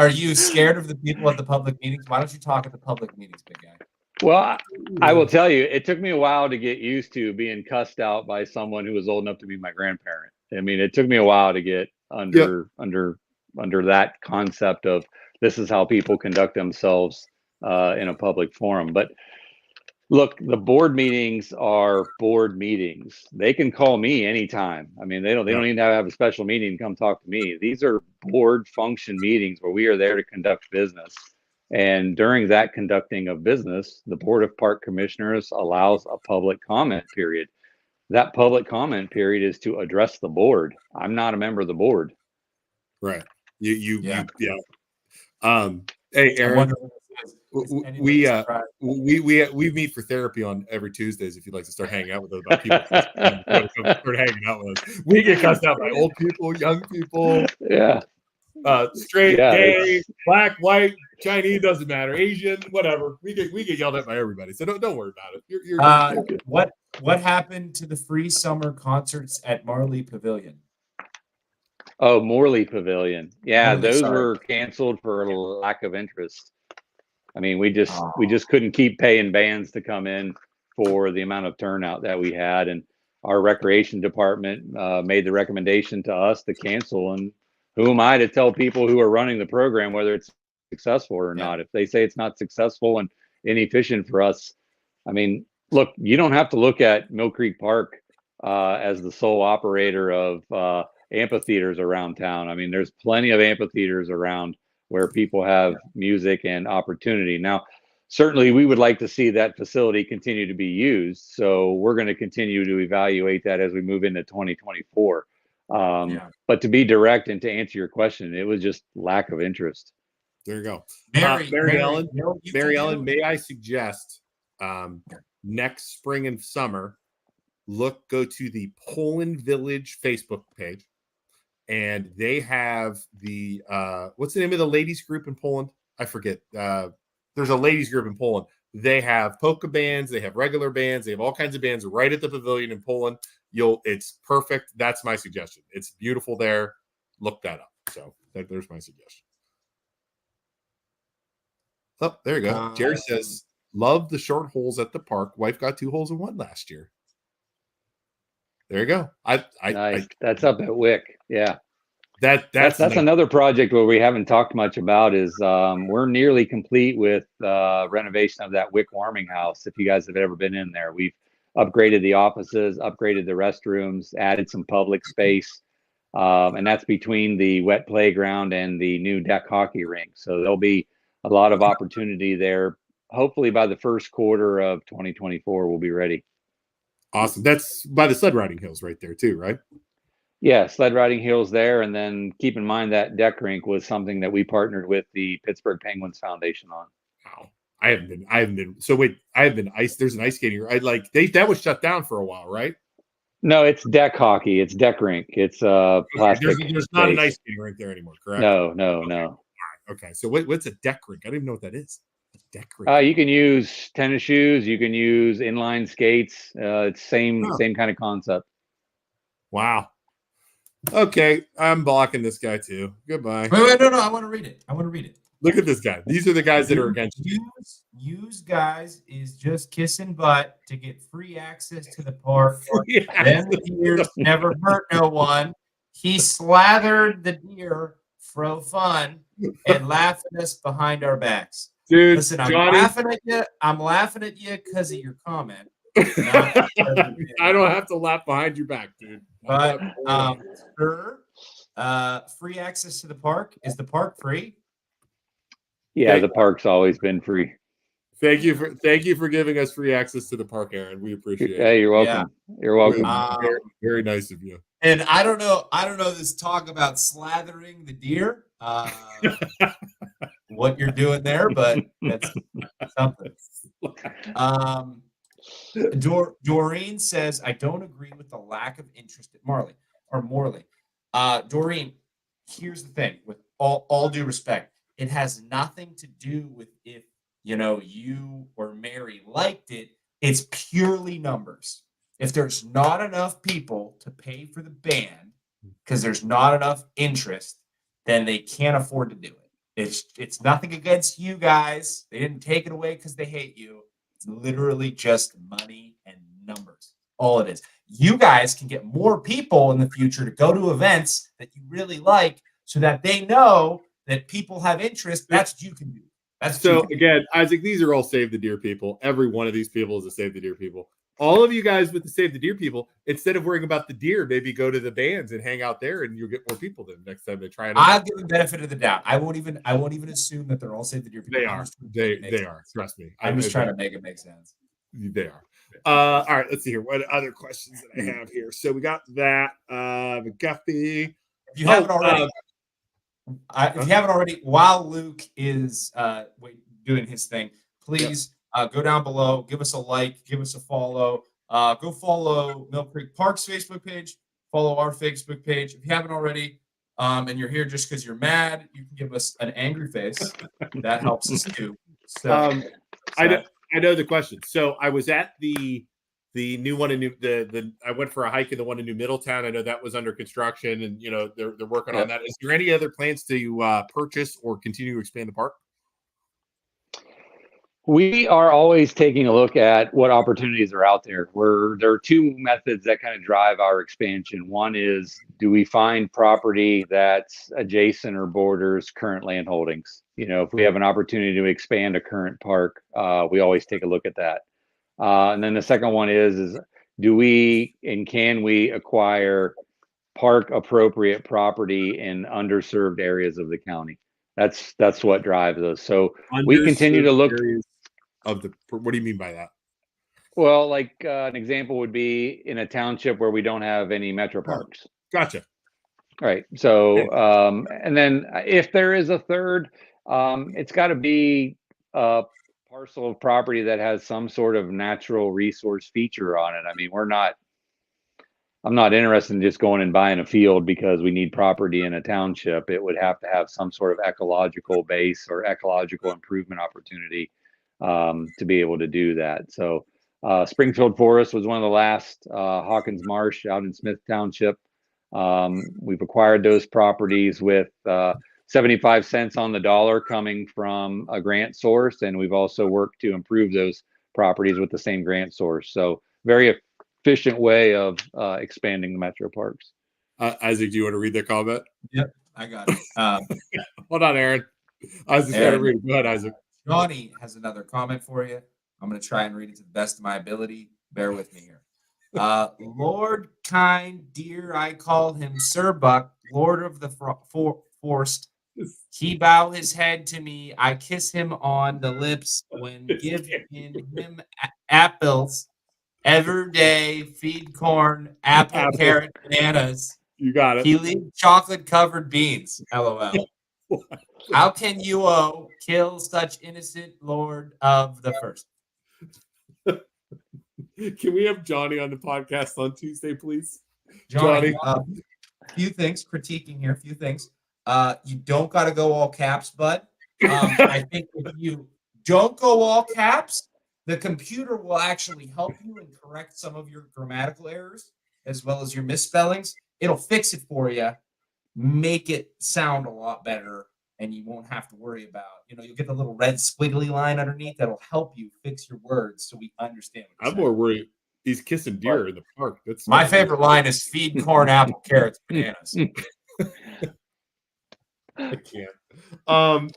you scared of the people at the public meetings? Why don't you talk at the public meetings, big guy? Well, I will tell you, it took me a while to get used to being cussed out by someone who was old enough to be my grandparent. I mean, it took me a while to get under that concept of this is how people conduct themselves in a public forum. But look, the board meetings are board meetings. They can call me anytime. I mean, they don't even have a special meeting to come talk to me. These are board function meetings where we are there to conduct business. And during that conducting of business, the Board of Park Commissioners allows a public comment period. That public comment period is to address the board. I'm not a member of the board. Right. Yeah. Hey, Aaron, we meet for therapy on every Tuesdays. If you'd like to start hanging out with us about people, start hanging out with us. We get cussed out by old people, young people. Yeah. Straight, gay, black, white, Chinese, doesn't matter, Asian, whatever. We get yelled at by everybody. So don't worry about it. You're what happened to the free summer concerts at Marley Pavilion? Oh, Morley Pavilion. Yeah, those were canceled for lack of interest. I mean, we just couldn't keep paying bands to come in for the amount of turnout that we had, and our recreation department made the recommendation to us to cancel. And who am I to tell people who are running the program whether it's successful or not? If they say it's not successful and inefficient for us, I mean, look, you don't have to look at Mill Creek Park as the sole operator of amphitheaters around town. I mean, there's plenty of amphitheaters around where people have music and opportunity. Now, certainly we would like to see that facility continue to be used. So we're going to continue to evaluate that as we move into 2024. But to be direct and to answer your question, it was just lack of interest. There you go. Mary Ellen, may I suggest next spring and summer, go to the Poland Village Facebook page, and they have the what's the name of the ladies group in Poland? I forget. There's a ladies group in Poland. They have polka bands, they have regular bands, they have all kinds of bands right at the pavilion in Poland. It's perfect. That's my suggestion. It's beautiful there. Look that up. So there's my suggestion. Oh, there you go. Jerry says, love the short holes at the park. Wife got 2 holes in 1 last year. There you go. Nice. That's up at Wick. Yeah. That's nice. Another project where we haven't talked much about is we're nearly complete with renovation of that Wick warming house. If you guys have ever been in there, we've upgraded the offices, upgraded the restrooms, added some public space. And that's between the wet playground and the new deck hockey rink. So there'll be a lot of opportunity there. Hopefully by the first quarter of 2024, we'll be ready. Awesome. That's by the sled riding hills right there too, right? Yeah, sled riding hills there. And then keep in mind that deck rink was something that we partnered with the Pittsburgh Penguins Foundation on. Wow. I haven't been. So wait, I have been ice. There's an ice skating. That was shut down for a while, right? No, it's deck hockey. It's deck rink. It's plastic. There's not an ice skating rink there anymore, correct? No. Okay. So what's a deck rink? I don't even know what that is. Deck rink. You can use tennis shoes. You can use inline skates. It's same kind of concept. Wow. Okay, I'm blocking this guy too. Goodbye. Wait, no. I want to read it. Look at this guy. These are the guys that are against you. Use guys is just kissing butt to get free access to the park. Then the deers never hurt no one. He slathered the deer for fun and laughed at us behind our backs. Dude, Listen, I'm Johnny, laughing at you. I'm laughing at you because of your comment. not because of it. I don't have to laugh behind your back, dude. But sir, free access to the park. Is the park free? Yeah, the park's always been free. Thank you for giving us free access to the park, Aaron. We appreciate Hey, it. you're welcome. You're welcome. Very, very nice of you. And I don't know this talk about slathering the deer. What you're doing there, but that's something. Doreen says, I don't agree with the lack of interest at Morley. Doreen, here's the thing, with all due respect, it has nothing to do with if you or Mary liked it. It's purely numbers. If there's not enough people to pay for the band because there's not enough interest, then they can't afford to do it. It's nothing against you guys. They didn't take it away because they hate you. It's literally just money and numbers. All it is. You guys can get more people in the future to go to events that you really like so that they know that people have interest. That's what you can do. Again, Isaac, these are all Save the Deer people. Every one of these people is a Save the Deer people. All of you guys with the Save the Deer people, instead of worrying about the deer, maybe go to the bands and hang out there, and you'll get more people then next time they try it. I'll give the benefit of the doubt. I won't even assume that they're all Save the Deer people. They are. They are. Trust me. I'm just trying to make it make sense. They are. All right. Let's see here. What other questions that I have here? So we got that McGuffey. If you haven't already, while Luke is doing his thing, please go down below, give us a like, give us a follow. Go follow Mill Creek Park's Facebook page, follow our Facebook page. If you haven't already, and you're here just because you're mad, you can give us an angry face. That helps us too. So, I know the question. So I was at the new one in I went for a hike in the one in New Middletown. I know that was under construction, and they're working on that. Is there any other plans to purchase or continue to expand the park? We are always taking a look at what opportunities are out there. There are two methods that kind of drive our expansion. One is, do we find property that's adjacent or borders current land holdings? If we have an opportunity to expand a current park, we always take a look at that. And then the second one is do we and can we acquire park appropriate property in underserved areas of the county? That's what drives us. So we continue to look what do you mean by that? Well, like an example would be in a township where we don't have any metro parks. Gotcha. Right. So, and then if there is a third, it's got to be a parcel of property that has some sort of natural resource feature on it. I mean, I'm not interested in just going and buying a field because we need property in a township. It would have to have some sort of ecological base or ecological improvement opportunity to be able to do that. So Springfield Forest was one of the last, Hawkins Marsh out in Smith Township. We've acquired those properties with 75 cents on the dollar coming from a grant source. And we've also worked to improve those properties with the same grant source. So very efficient way of expanding the metro parks. Isaac, do you want to read that comment? Yep, I got it. Hold on, Aaron. I was just going to read it. Go ahead, Isaac. Johnny has another comment for you. I'm going to try and read it to the best of my ability. Bear with me here. Lord Kind Deer, I call him Sir Buck, Lord of the Forest. He bow his head to me. I kiss him on the lips when giving him apples. Every day, feed corn, apple, carrot, bananas. You got it. He leaves chocolate-covered beans. LOL. How can you kill such innocent Lord of the First? Can we have Johnny on the podcast on Tuesday, please? Johnny, a few things, critiquing here, a few things. You don't got to go all caps, bud. I think if you don't go all caps, the computer will actually help you and correct some of your grammatical errors as well as your misspellings. It'll fix it for you, make it sound a lot better, and you won't have to worry about, you'll get the little red squiggly line underneath that'll help you fix your words so we understand. I'm more worried he's kissing deer in the park. That's my favorite line is feed corn, apple, carrots, bananas. I can't.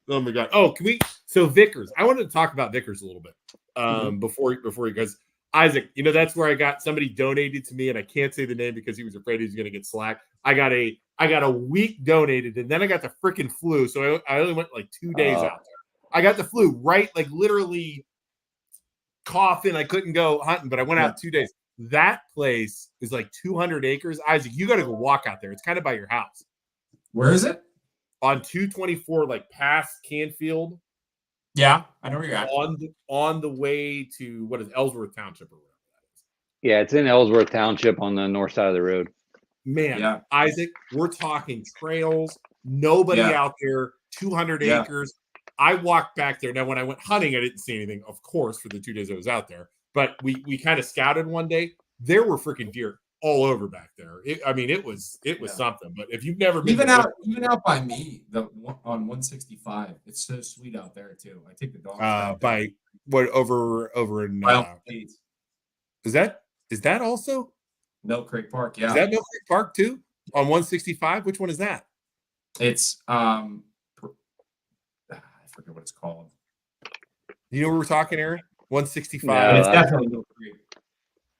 Oh my god. Oh, can we? So Vickers, I wanted to talk about Vickers a little bit before because Isaac, that's where I got somebody donated to me, and I can't say the name because he was afraid he was going to get slack. I got a week donated, and then I got the freaking flu, so I only went like 2 days out there. I got the flu, right? Like literally coughing. I couldn't go hunting, but I went out 2 days. That place is like 200 acres. Isaac, you got to go walk out there. It's kind of by your house. Where is it? On 224, like past Canfield. Yeah, I know where you're at. On the way to what is Ellsworth Township or whatever that is. Yeah, it's in Ellsworth Township on the north side of the road. Man, Isaac, we're talking trails. Nobody out there. 200 acres. I walked back there. Now, when I went hunting, I didn't see anything, of course, for the 2 days I was out there. But we kind of scouted one day. There were freaking deer all over back there. It was something. But if you've never been even out by me, on 165, it's so sweet out there too. I take the dogs by what over in is that also Mill Creek Park? Yeah, is that Mill Creek Park too on 165? Which one is that? It's I forget what it's called. You know where we're talking, Aaron? 165. No, it's definitely Mill Creek.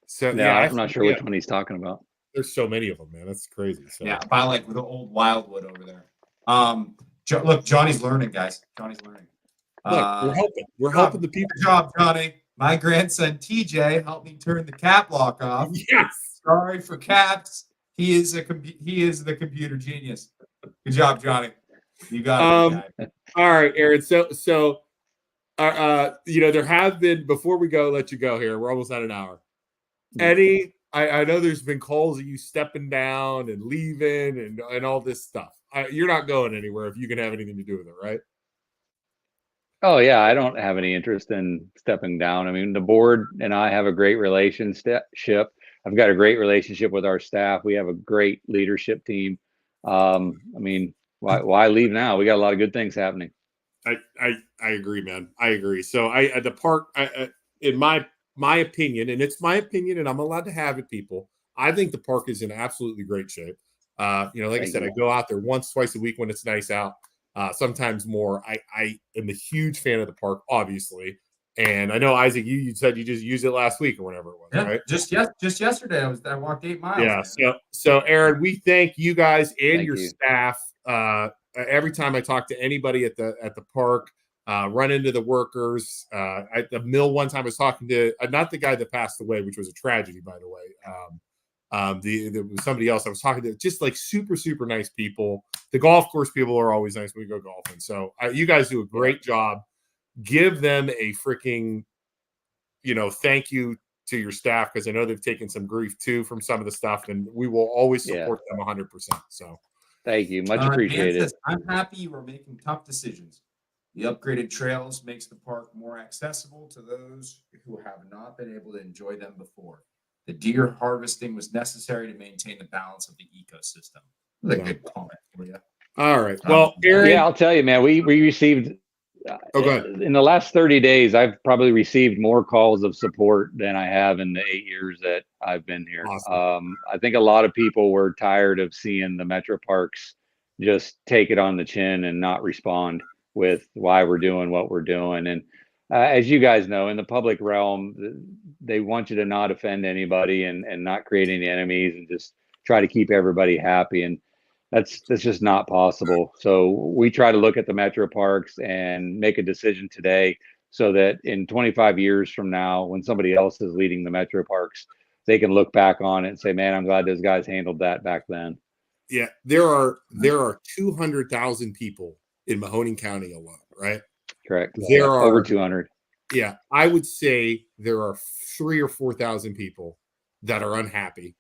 So I'm not sure which one he's talking about. There's so many of them, man. That's crazy. So. Yeah, by like the old Wildwood over there. Look, Johnny's learning, guys. Johnny's learning. Look, we're helping. We're helping the people. Good job, Johnny. My grandson TJ helped me turn the cap lock off. Yes. Sorry for caps. He is the computer genius. Good job, Johnny. You got it. All right, Aaron. So there have been, before we go, let you go here. We're almost at an hour. Eddie, I know there's been calls of you stepping down and leaving and all this stuff. You're not going anywhere if you can have anything to do with it, right? Oh, yeah. I don't have any interest in stepping down. I mean, the board and I have a great relationship. I've got a great relationship with our staff. We have a great leadership team. I mean, why leave now? We got a lot of good things happening. I agree, man. I agree. So at the park, in my opinion, and it's my opinion, and I'm allowed to have it, people. I think the park is in absolutely great shape. Like I said, I go out there once, twice a week when it's nice out. Sometimes more. I am a huge fan of the park, obviously. And I know, Isaac, you said you just used it last week or whatever it was, right? Just yesterday, I walked 8 miles. Yeah. So Aaron, we thank you guys and your staff. Every time I talk to anybody at the park, run into the workers at the mill. One time I was talking to not the guy that passed away, which was a tragedy, by the way. There was somebody else I was talking to, just like super, super nice people. The golf course people are always nice when we go golfing. So you guys do a great job. Give them a freaking, thank you to your staff, because I know they've taken some grief too from some of the stuff, and we will always support them 100%. So thank you. Much appreciated. I'm happy you are making tough decisions. The upgraded trails makes the park more accessible to those who have not been able to enjoy them before. The deer harvesting was necessary to maintain the balance of the ecosystem. That's a good comment for you. All right. Well, Aaron, I'll tell you, man, we received go ahead. In the last 30 days, I've probably received more calls of support than I have in the 8 years that I've been here. Awesome. I think a lot of people were tired of seeing the metro parks just take it on the chin and not respond with why we're doing what we're doing. And as you guys know, in the public realm, they want you to not offend anybody and not create any enemies and just try to keep everybody happy. And that's just not possible. So we try to look at the metro parks and make a decision today so that in 25 years from now, when somebody else is leading the metro parks, they can look back on it and say, man, I'm glad those guys handled that back then. Yeah, there are 200,000 people in Mahoning County alone, right? Correct. There are over 200. Yeah, I would say there are 3,000 or 4,000 people that are unhappy,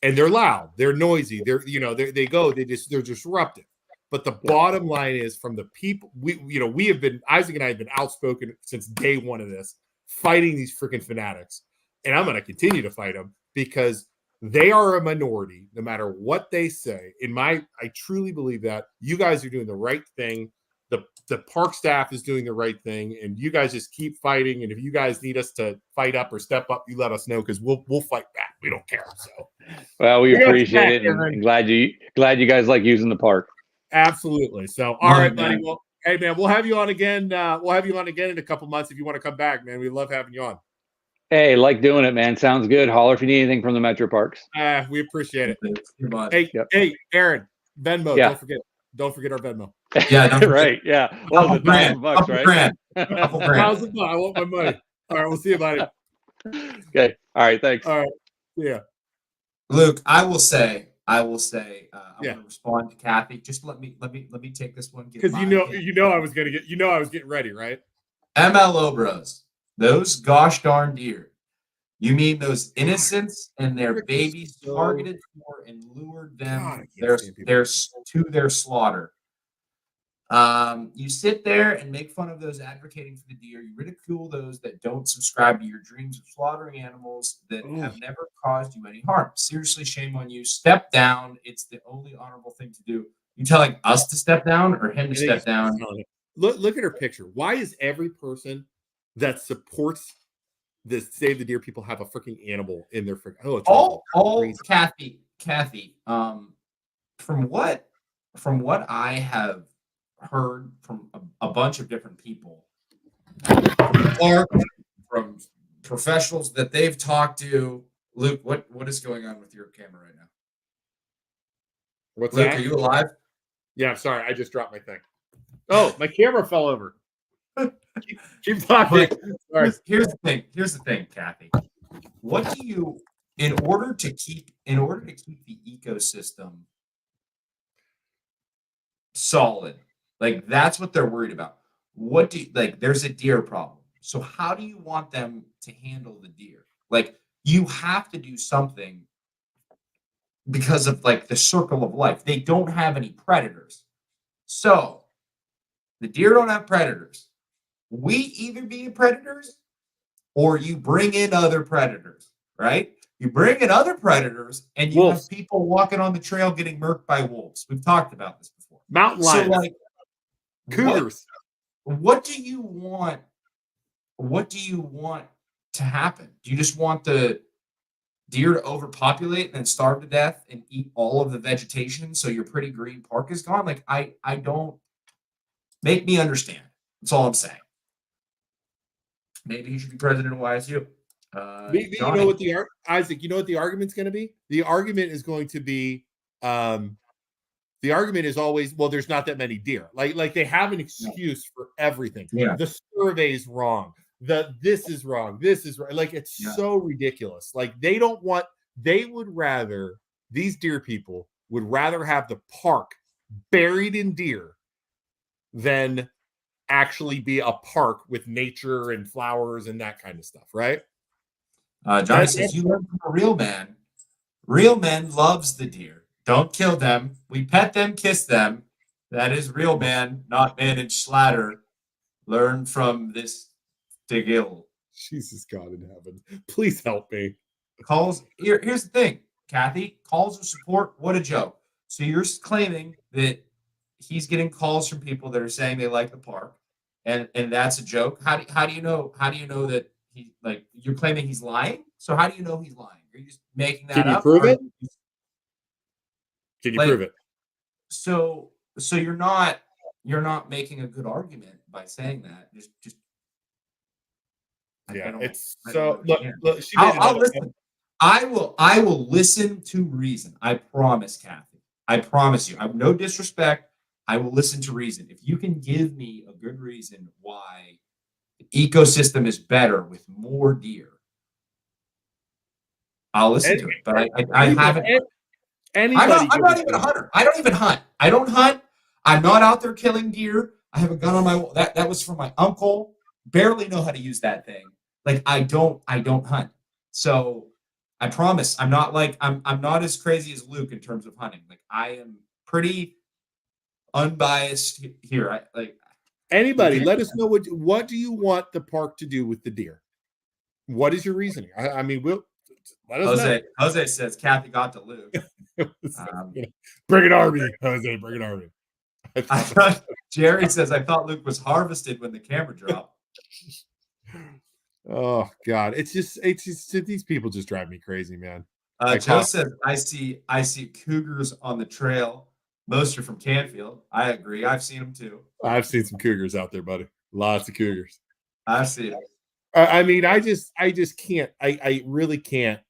and they're loud, they're noisy, they're disruptive. But the bottom line is, from the people, we have been, Isaac and I have been outspoken since day one of this, fighting these freaking fanatics, and I'm going to continue to fight them because they are a minority, no matter what they say. I truly believe that you guys are doing the right thing. The park staff is doing the right thing, and you guys just keep fighting. And if you guys need us to fight up or step up, you let us know, because we'll fight back. We don't care. So, well, we appreciate it, and glad you guys like using the park. Absolutely. So, all right, buddy. Well, Hey man, we'll have you on again. We'll have you on again in a couple months if you want to come back, man. We love having you on. Hey, like doing it, man. Sounds good. Holler if you need anything from the Metro Parks. We appreciate it. Goodbye. Hey, Yep. hey, Aaron, Venmo. Yeah. Don't forget our Venmo. Yeah, don't forget- Right. Yeah. Well, Couple the grand, $1,000, couple right? grand, couple grand. $1,000. I want my money. All right, we'll see you, buddy. Okay. All right. Thanks. All right. Yeah. Luke, I will say, I want Yeah. to respond to Kathy. Just let me take this one. Because you know I was getting ready, right? MLO bros, those gosh darn deer. You mean those innocents and their Rick is babies so- targeted for and lured God, I them can't their, stand people. their, to their slaughter. You sit there and make fun of those advocating for the deer. You ridicule those that don't subscribe to your dreams of slaughtering animals that have never caused you any harm. Seriously, shame on you. Step down. It's the only honorable thing to do. You telling us to step down or him to step down? Look at her picture. Why is every person that supports the Save the Deer people have a freaking animal in their freaking? Oh, it's all crazy. Kathy, from what I have heard from a bunch of different people, from professionals that they've talked to. Luke, what is going on with your camera right now? What's Luke, that? are you alive? Yeah, I'm sorry. I just dropped my thing. Oh, my camera fell over. Keep talking. Sorry. Here's the thing, Kathy. What do you, in order to keep the ecosystem solid, like that's what they're worried about. What do you, like? There's a deer problem. So how do you want them to handle the deer? Like you have to do something because of like the circle of life. They don't have any predators. So the deer don't have predators. We either be predators or you bring in other predators, right? You bring in other predators and you Wolves. have people walking on the trail getting murked by wolves. We've talked about this before. Mountain So lions, like cougars. what do you want? What do you want to happen? Do you just want the deer to overpopulate and then starve to death and eat all of the vegetation so your pretty green park is gone? Like I don't, make me understand. That's all I'm saying. Maybe he should be president of YSU. You Johnny. know what Isaac? You know what the argument's going to be? The argument is going to be, the argument is always, well, there's not that many deer. Like they have an excuse for everything. Yeah. The survey's wrong. This is wrong. This is right. Like it's so ridiculous. Like they would rather, these deer people would rather have the park buried in deer than actually be a park with nature and flowers and that kind of stuff, right? Johnny says, you learn from a real man. Real men loves the deer. Don't kill them. We pet them, kiss them. That is real man, not managed slatter. Learn from this Digil. Jesus God in heaven. Please help me. Calls. Here's the thing, Kathy. Calls of support. What a joke. So you're claiming that he's getting calls from people that are saying they like the park, and that's a joke. How do you know that he, like, you're claiming he's lying? So how do you know he's lying? Are you just making that up? Can you prove it? Can you Like, prove it? So you're not making a good argument by saying that. Just Yeah, it's I so don't understand. look she made I'll another- listen. I will listen to reason. I promise, Kathy. I promise you. I have no disrespect. I will listen to reason. If you can give me a good reason why the ecosystem is better with more deer, I'll listen to it. But I haven't. I'm not even a hunter. I don't even hunt. I don't hunt. I'm not out there killing deer. I have a gun on my wall. That was from my uncle. Barely know how to use that thing. Like I don't hunt. So I promise I'm not as crazy as Luke in terms of hunting. Like I am pretty unbiased here. Anybody, let us know what do you want the park to do with the deer? What is your reasoning? I mean, we'll let us know. Jose says Kathy got to Luke. Bring it Arby, Jose. Bring it Arby. Jerry says I thought Luke was harvested when the camera dropped. Oh God, it's just these people just drive me crazy, man. Joe says I see cougars on the trail. Most are from Canfield. I agree. I've seen them too. I've seen some cougars out there, buddy. Lots of cougars. I've seen them. I mean, I just can't. I really can't.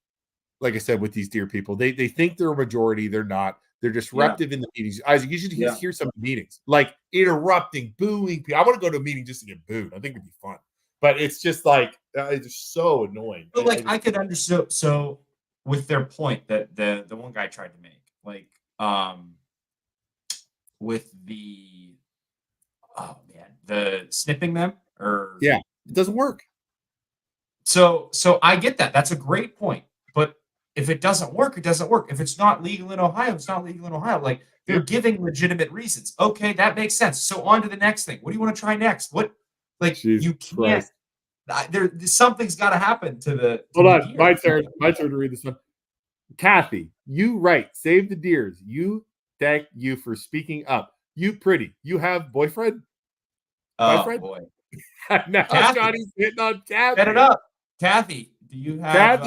Like I said, with these deer people, they think they're a majority. They're not. They're disruptive in the meetings. Isaac, you should hear some of the meetings, like interrupting, booing. I want to go to a meeting just to get booed. I think it'd be fun, but it's just like it's just so annoying. But like I could understand. So with their point that the one guy tried to make, like with the the snipping them or it doesn't work. So I get that. That's a great point. But if it doesn't work, it doesn't work. If it's not legal in Ohio, it's not legal in Ohio. Like they're giving legitimate reasons. Okay, that makes sense. So on to the next thing. What do you want to try next? What you can't. Something's got to happen to the. Hold on, my turn to read this one. Kathy, you right. Save the deers. You thank you for speaking up. You pretty. You have boyfriend? Oh boy. Now Kathy. Johnny's hitting on Kathy. Set it up, Kathy. Do you have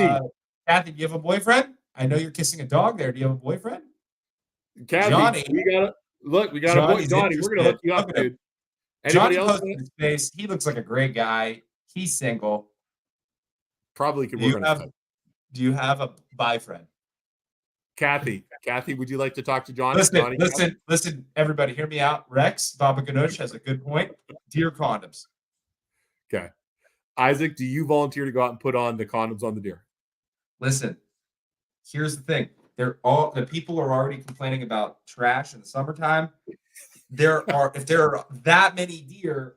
Kathy? Do you have a boyfriend? I know you're kissing a dog there. Do you have a boyfriend? Kathy, Johnny, we got a boy. Johnny, we're gonna hook you up, dude. Anybody Johnny else? posted his face. He looks like a great guy. He's single. Probably could work on it. Do you have a boyfriend? Kathy, would you like to talk to Johnny? Listen, everybody, hear me out. Rex Baba Ganoush has a good point. Deer condoms. Okay. Isaac, do you volunteer to go out and put on the condoms on the deer? Listen, here's the thing. The people are already complaining about trash in the summertime. If there are that many deer,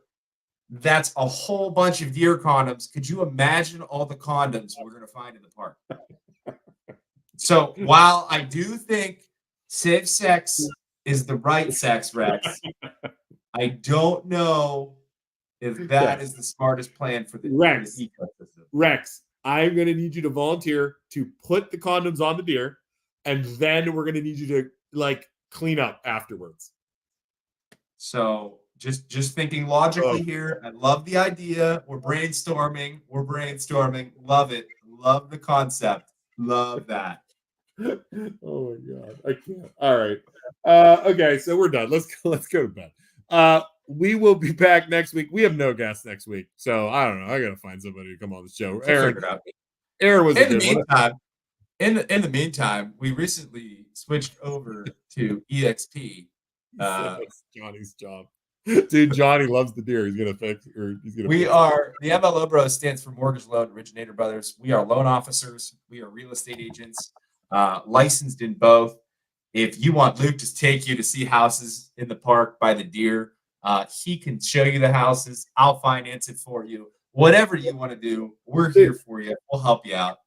that's a whole bunch of deer condoms. Could you imagine all the condoms we're going to find in the park? So while I do think safe sex is the right sex, Rex, I don't know if that is the smartest plan for the ecosystem. Rex, I'm going to need you to volunteer to put the condoms on the deer, and then we're going to need you to clean up afterwards. So just thinking logically here. I love the idea. We're brainstorming. Love it. Love the concept. Love that. Oh my god, I can't. All right. Okay, so we're done. Let's go to bed. We will be back next week. We have no guests next week, so I don't know. I gotta find somebody to come on the show. Aaron was in the meantime, we recently switched over to EXP. Johnny's job. Dude, Johnny loves the deer. He's gonna fix. The MLO Bros stands for Mortgage Loan Originator Brothers. We are loan officers. We are real estate agents, licensed in both. If you want Luke to take you to see houses in the park by the deer, he can show you the houses. I'll finance it for you. Whatever you want to do, we're here for you. We'll help you out.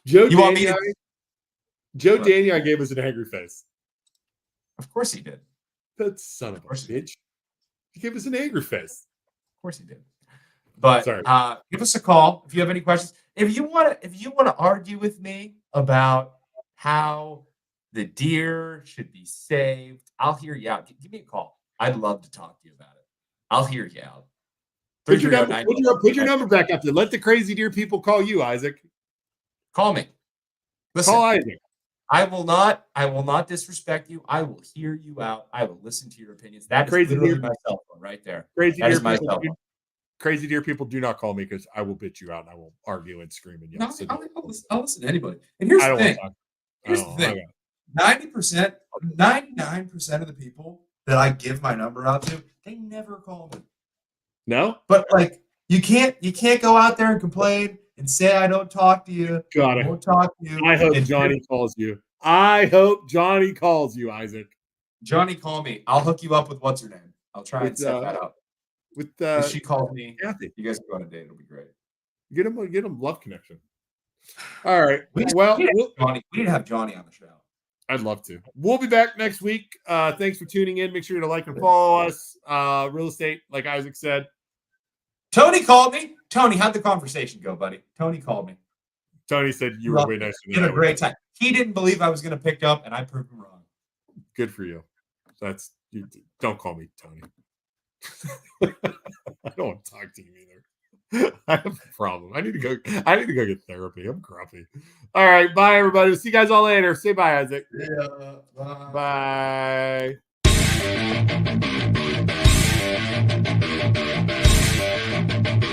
Joe Daniel gave us an angry face. Of course he did. That son of a bitch. He gave us an angry face. Of course he did. But give us a call if you have any questions. If you want to argue with me about how the deer should be saved, I'll hear you out. Give me a call. I'd love to talk to you about it. I'll hear you out. Put your number back up there. Let the crazy deer people call you, Isaac. Call me. Listen, call Isaac. I will not disrespect you. I will hear you out. I will listen to your opinions. That is literally my cell phone right there. Crazy deer people do not call me because I will bitch you out and I will argue and scream and yell. I'll listen to anybody. And here's the thing. Here's the thing. 90%, 99% of the people that I give my number out to, they never call me. No? But you can't go out there and complain and say I don't talk to you. Got it. I won't talk to you. I hope Johnny calls you. I hope Johnny calls you, Isaac. Johnny, call me. I'll hook you up with what's her name. I'll try and set that up. If she calls me, Kathy. You guys can go on a date. It'll be great. Get him love connection. All right. We didn't have Johnny on the show. I'd love to. We'll be back next week. Thanks for tuning in. Make sure to like and follow us. Real estate, like Isaac said. Tony called me. Tony, how'd the conversation go, buddy? Tony called me. Tony said you were way nicer than I had a great time. He didn't believe I was going to pick up, and I proved him wrong. Good for you. Don't call me Tony. I don't want to talk to you either. I have a problem. I need to go get therapy. I'm grumpy. All right, bye everybody. See you guys all later. Say bye, Isaac. Yeah. Bye. Bye.